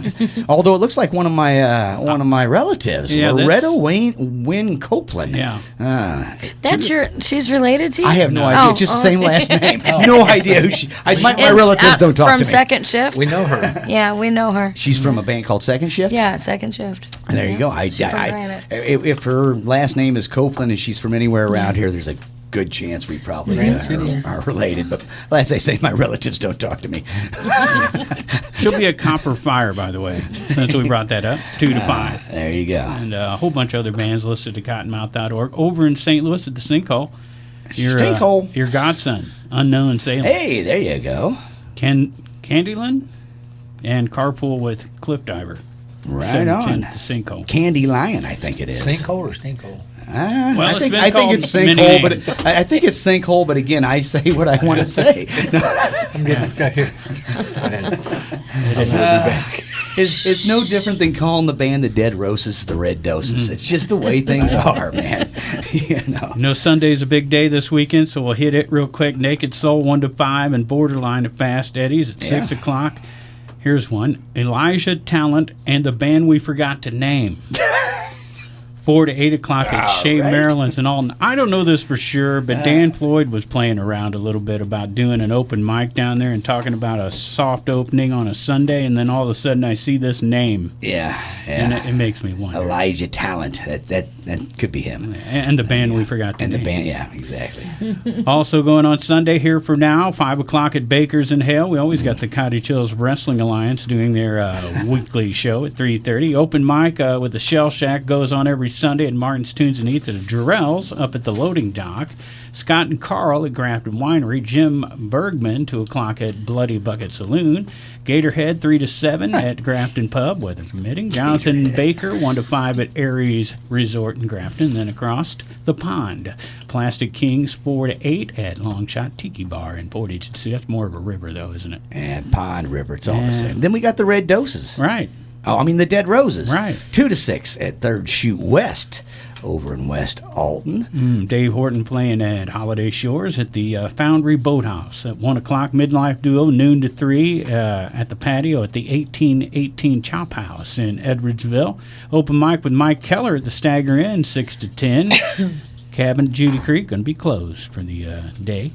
Although it looks like one of my relatives, Yeah, Loretta Wynn Copeland. Yeah. She's related to you? I have no Oh, idea. Just the same last name. No idea who she. My It's, relatives don't talk from to me. Second Shift. We know her. Yeah, we know her. She's from a band called Second Shift. Yeah, Second Shift. And there you go. She's from Granite. If her last name is Copeland and she's from anywhere around here, there's a good chance we probably are related. But as I say, my relatives don't talk to me. She'll be at Copper Fire, by the way, since we brought that up, 2 to 5. There you go. And a whole bunch of other bands listed at cottonmouth.org. Over in St. Louis at the Sinkhole. Sinkhole. Your godson, Unknown Salem. Hey, there you go. Candyland and Carpool with Cliff Diver. Right 7th on. The Sinkhole. Candy Lion, I think it is. Sinkhole or stinkhole? Well, I it's think been I think called it's many sinkhole, but names. I think it's sinkhole. But again, I say what I want to say. I'm getting here. It's no different than calling the band the Dead Roses the Red Doses. It's just the way things are, man. No, Sunday's a big day this weekend, so we'll hit it real quick. Naked Soul 1 to 5 and Borderline at Fast Eddie's at 6 o'clock. Here's one: Elijah Talent and the band we forgot to name. 4 to 8 o'clock at Chez, right. Marilyn's and Alton. I don't know this for sure, but Dan Floyd was playing around a little bit about doing an open mic down there and talking about a soft opening on a Sunday, and then all of a sudden I see this name, and it makes me wonder. Elijah Talent. That could be him. And the band we forgot to And name. the band, yeah, exactly. Also going on Sunday, Here for Now, 5 o'clock at Baker's in Hale. We always got the Cottage Hills Wrestling Alliance doing their weekly show at 3:30. Open mic with the Shell Shack goes on every Sunday at Martin's Tunes and Eats at Jarrell's up at the loading dock. Scott and Karl at Grafton Winery. Jim Bergman, 2 o'clock at Bloody Bucket Saloon. Gatorhead, 3 to 7 at Grafton Pub, weather permitting. Jonathan Baker, 1 to 5 at Aeries Resort in Grafton. Then across the pond. Plastic Kings, 4 to 8 at Longshot Tiki Bar in Portage. See, that's more of a river, though, isn't it? And Pond River, it's all the same. Then we got the Red Doses. Right. Oh, I mean the Dead Roses. Right. 2 to 6 at Third Shoot West over in West Alton. Dave Horton playing at Holiday Shores at the Foundry Boathouse at 1 o'clock. Midlife Duo, noon to 3 at the patio at the 1818 Chop House in Edwardsville. Open mic with Mike Keller at the Stagger Inn, 6 to 10. Cabin at Judy Creek going to be closed for the day.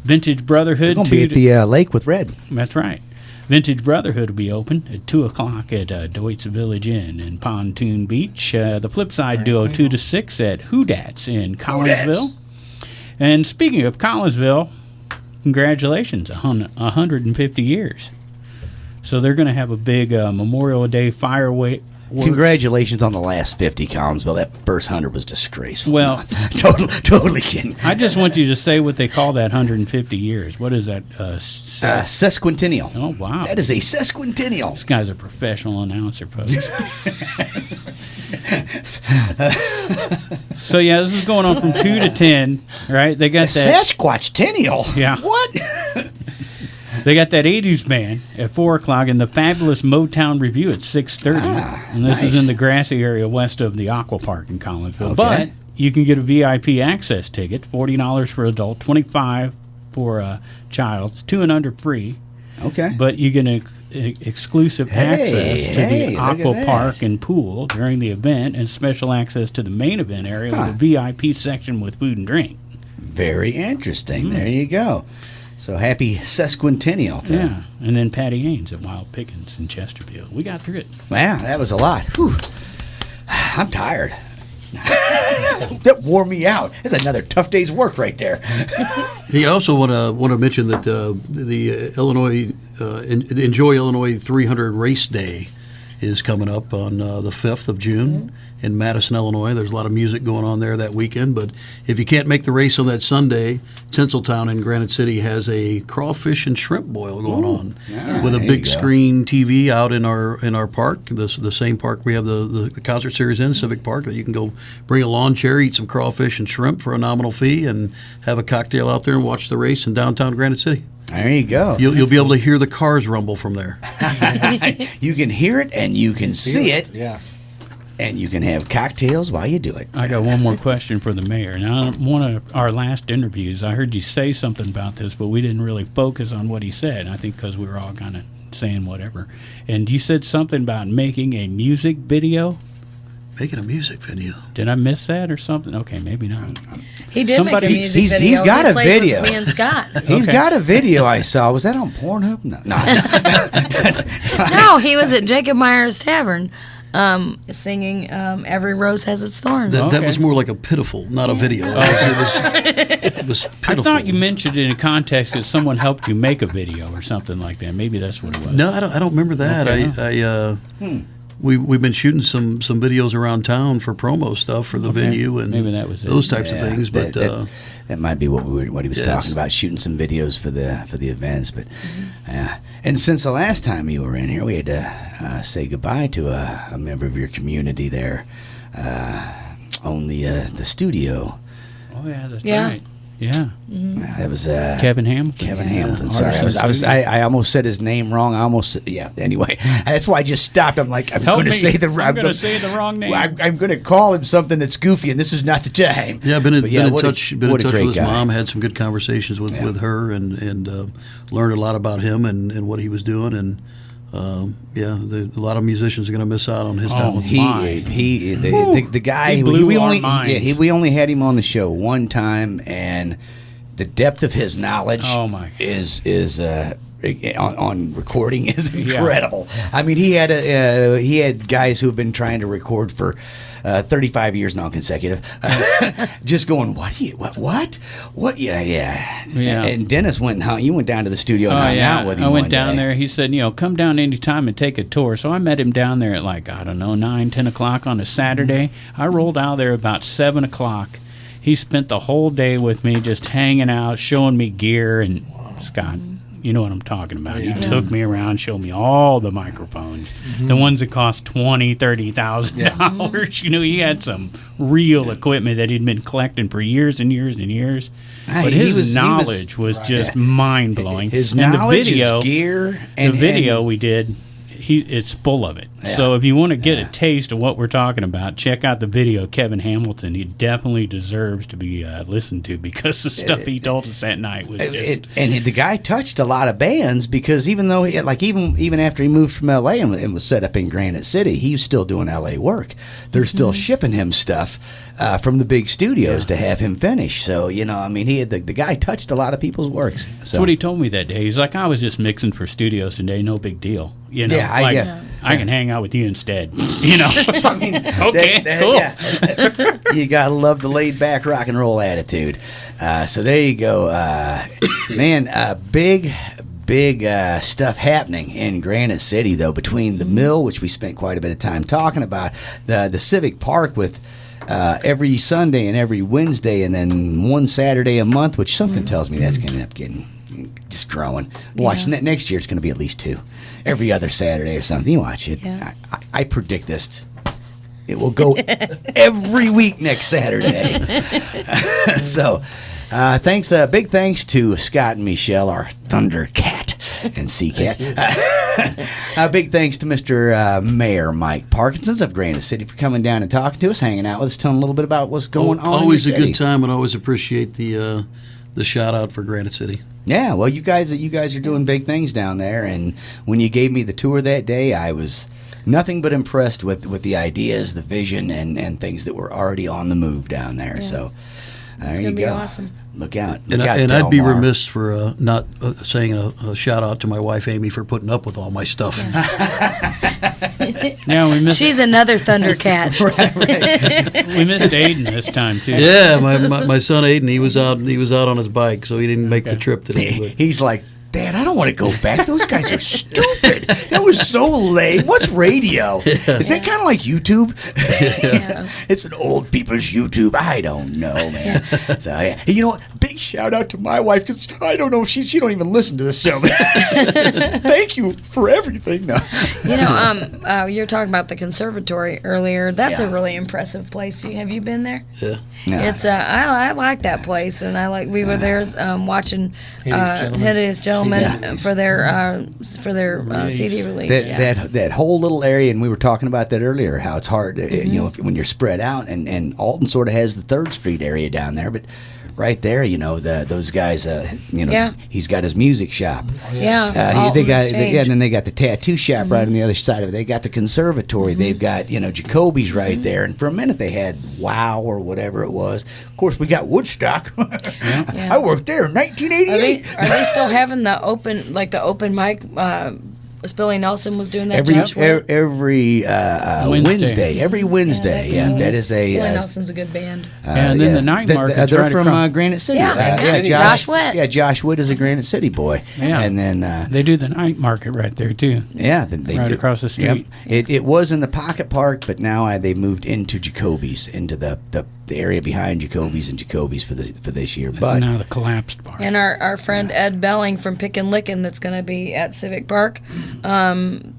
Vintage Brotherhood. We're going to be at the lake with Red. That's right. Vintage Brotherhood will be open at 2 o'clock at Doit's Village Inn in Pontoon Beach. The Flipside Duo, 2 to 6 at Whodats in Collinsville. And speaking of Collinsville, congratulations, 150 years. So they're going to have a big Memorial Day fireworks. Congratulations on the last 50, Collinsville. That first 100 was disgraceful. Well, totally kidding. I just want you to say what they call that 150 years. What is that? Sesquicentennial. Oh, wow. That is a sesquicentennial. This guy's a professional announcer, folks. So, yeah, this is going on from 2 to 10, right? They got that. Sasquatchtennial? Yeah. What? They got that 80s band at 4 o'clock and the Fabulous Motown Review at 6:30. And this is in the grassy area west of the Aqua Park in Collinsville. Okay. But you can get a VIP access ticket, $40 for adult, $25 for a child. It's 2 and under free. Okay. But you get exclusive access to the look Aqua at that. Park and pool during the event and special access to the main event area with a VIP section with food and drink. Very interesting. There you go. So happy sesquicentennial. Yeah, and then Patty Haynes at Wild Pickens in Chesterfield. We got through it. Wow, that was a lot. Whew. I'm tired. That wore me out. It's another tough day's work right there. I also want to mention that the Illinois the Enjoy Illinois 300 Race Day is coming up on the 5th of June in Madison, Illinois. There's a lot of music going on there that weekend, but if you can't make the race on that Sunday, Tinseltown in Granite City has a crawfish and shrimp boil going on with a big screen TV out in our park, the same park we have the concert series in, Civic Park, that you can go bring a lawn chair, eat some crawfish and shrimp for a nominal fee, and have a cocktail out there and watch the race in downtown Granite City. There you go. You'll be able to hear the cars rumble from there. You can hear it and you can see it. Yeah. And you can have cocktails while you do it. I got one more question for the mayor. Now, one of our last interviews, I heard you say something about this, but we didn't really focus on what he said. I think because we were all kind of saying whatever. And you said something about making a music video. Making a music video. Did I miss that or something? Okay, maybe not. He did make a music video. He's got He a played video. with me and Scott. He's got a video I saw. Was that on Pornhub? No. No, he was at Jacob Meyer's Tavern. Singing "Every Rose Has Its Thorn." That was more like a pitiful, not a video. It was pitiful. I thought you mentioned it in context that someone helped you make a video or something like that. Maybe that's what it was. No, I don't remember that. Okay. We've been shooting some videos around town for promo stuff for the venue and maybe that was it. those types of things. But that might be what he was talking about, shooting some videos for the events. But and since the last time you were in here, we had to say goodbye to a member of your community there on the studio. Oh yeah, that's right. Yeah, that was Kevin Hamilton. Kevin Hamilton. Sorry, I almost said his name wrong. Anyway, that's why I just stopped. I'm like, I'm going to say the wrong name. I'm going to call him something that's goofy, and this is not the time. Yeah, been in touch with his guy. Mom. Had some good conversations with her, and learned a lot about him and what he was doing. And a lot of musicians are going to miss out on his time. The guy we only had him on the show one time, and the depth of his knowledge is on recording is incredible. I mean, he had guys who have been trying to record for 35 years now consecutive, just going, what? Yeah. And Dennis went down to the studio and hung out with him. I went down there. He said, come down anytime and take a tour. So I met him down there at 9, 10 o'clock on a Saturday. I rolled out there about 7 o'clock. He spent the whole day with me just hanging out, showing me gear. And Scott, you know what I'm talking about. He took me around, showed me all the microphones, the ones that cost $20,000, $30,000. He had some real equipment that he'd been collecting for years and years and years. But his knowledge was just mind blowing. His knowledge, his gear, and the video we did. It's full of it. Yeah. So if you want to get a taste of what we're talking about, check out the video of Kevin Hamilton. He definitely deserves to be listened to because the stuff he told us that night was just... And the guy touched a lot of bands because even though, even after he moved from L.A. and was set up in Granite City, he was still doing L.A. work. They're still shipping him stuff from the big studios to have him finish. So, the guy touched a lot of people's works. So. That's what he told me that day. He's like, I was just mixing for studios today, no big deal. I can hang out with you instead. Okay, cool. You gotta love the laid back rock and roll attitude. So there you go, man. Big stuff happening in Granite City though. Between the mill, which we spent quite a bit of time talking about, the Civic Park with every Sunday and every Wednesday, and then one Saturday a month, which something tells me that's going to end up getting just growing. Watch next year, it's going to be at least 2 every other Saturday or something. You watch it. Yeah. I predict this. It will go every week next Saturday. So, big thanks to Scott and Mechelle, our Thundercat and Sea Cat. Big thanks to Mr. Mayor Mike Parkinson of Granite City for coming down and talking to us, hanging out with us, telling a little bit about what's going on. Always a good time, and always appreciate the shout out for Granite City. Yeah, well, you guys are doing big things down there, and when you gave me the tour that day, I was nothing but impressed with the ideas, the vision, and things that were already on the move down there. Yeah. So there you go. It's going to be awesome. Look out. And I'd be remiss for not saying a shout out to my wife Amy for putting up with all my stuff. Yeah. Yeah, we missed She's another Thundercat. we missed Aiden this time too. Yeah, my son Aiden, he was out on his bike, so he didn't make the trip today. But. He's like, Dad, I don't want to go back. Those guys are stupid. That was so lame. What's radio? Is that kind of like YouTube? Yeah. It's an old people's YouTube. I don't know, man. So, yeah. You know what? Big shout out to my wife, because I don't know if she don't even listen to this show. Thank you for everything. No. You know, you're talking about the conservatory earlier. That's Yeah. a really impressive place. Have you been there? Yeah. Yeah. It's I like that place, and we were there watching Hideous Gentlemen for their CD release. That whole little area, and we were talking about that earlier, how it's hard, you know, when you're spread out, and Alton sort of has the 3rd Street area down there, but right there, you know, those guys, you know, Yeah. he's got his music shop. Yeah, They Alton got, Exchange. and then they got the tattoo shop right on the other side of it. They got the conservatory. They've got, you know, Jacoby's right there. And for a minute they had Wow or whatever it was. Of course, we got Woodstock. Yeah. I worked there in 1988. Are they still having the open mic? Billy Nelson was doing that. Every Josh Wood? every Wednesday. Every Wednesday. that's Yeah, cool. that is a. Billy Nelson's a good band. And then the night market's They're right from across. Granite City. Yeah. Josh Wood. Yeah, Josh Wood is a Granite City boy. Yeah. And then They do the night market right there too. yeah, they Right do. across the street. Yep. It was in the Pocket Park, but now they moved into Jacoby's, into the area behind Jacoby's and Jacoby's for this year. That's But now the collapsed part. And our friend Ed Belling from Pickin' Lickin' that's going to be at Civic Park,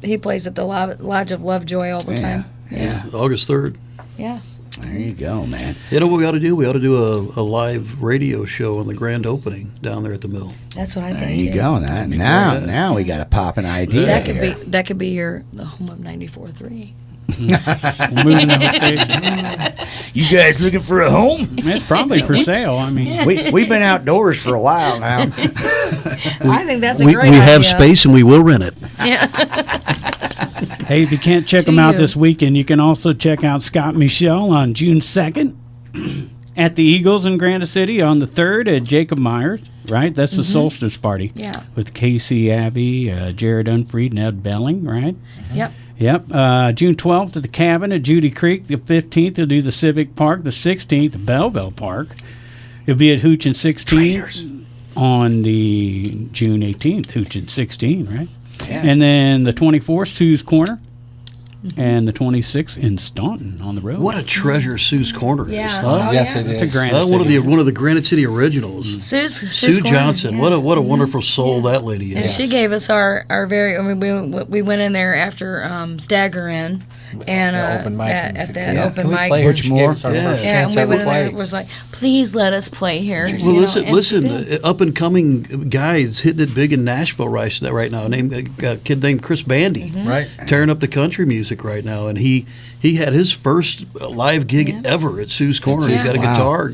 he plays at the Lodge of Lovejoy all the time. yeah, August 3rd. Yeah. there you go, man. You know what we ought to do? We ought to do a live radio show on the grand opening down there at the mill. That's what I There think you too. go. Now we got a popping idea. That could here. that could be the home of 94.3. We're moving on stage. You guys looking for a home? It's probably for sale. I mean, We've been outdoors for a while now. I think that's a We great idea. have space and we will rent it. Yeah. hey, if you can't check them out this weekend, you can also check out Scott and Mechelle on June 2nd at the Eagles in Granite City, on the 3rd at Jacob Myers, right? That's the Solstice Party. Yeah. With Casey Abbey, Jared Unfried, and Ed Belling, right? Yep. Yep. June 12th at the Cabin at Judy Creek. The 15th, they'll do the Civic Park. The 16th, the Belleville Park. It'll be at Hooch and 16 on the June 18th, Hooch and 16, right? Yeah. And then the 24th, Sue's Corner. And the 26th in Staunton on the road. What a treasure Sue's Corner is, Yeah. huh? Oh, Yes, yeah. it It's a is. Granite One of City. the Granite City originals. Sue Sue Johnson. What a wonderful soul that lady is. And she gave us our very. I mean, we went in there after Stagger In, and The open mic at and- that Yeah. open Can we mic. play her? Which She more? gave us our Yeah. first Yeah, chance and we ever went in there. play. It was like, please let us play here. Well, you know, listen, and she did. up and coming guys hitting it big in Nashville right now. A kid named Chris Bandy, Right. tearing up the country music right now, and he had his first live gig ever at Sue's Corner. Yeah. He's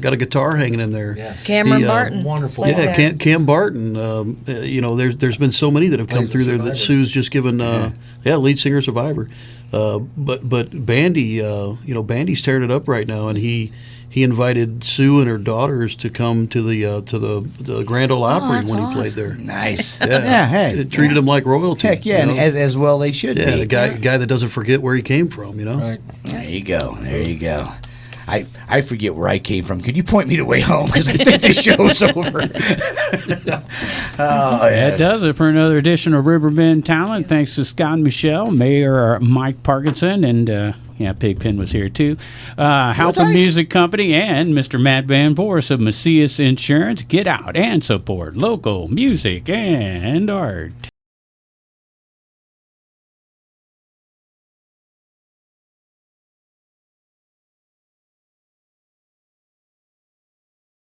got a guitar hanging in there. Yes. Cameron He, Barton. wonderful. plays Yeah, there. Cam Barton. There's been so many that have come Plays through there with that Survivor. Sue's just given. Lead singer Survivor. But Bandy, Bandy's tearing it up right now, and he invited Sue and her daughters to come to the Grand Ole Opry that's when he played awesome. there. Nice. Yeah, Hey. it treated him like royalty. Heck yeah, you and know? as well they should Yeah, be. the guy that doesn't forget where he came from, you know. Right. There you go. There you go. I forget where I came from. Could you point me the way home? Because I think the show's over. That does it for another edition of Riverbend Talent. Thanks to Scott and Mechelle, Mayor Mike Parkinson, and Pigpen was here too. Halpin Music Company and Mr. Matt Van Voorhis of Macias Insurance. Get out and support local music and art.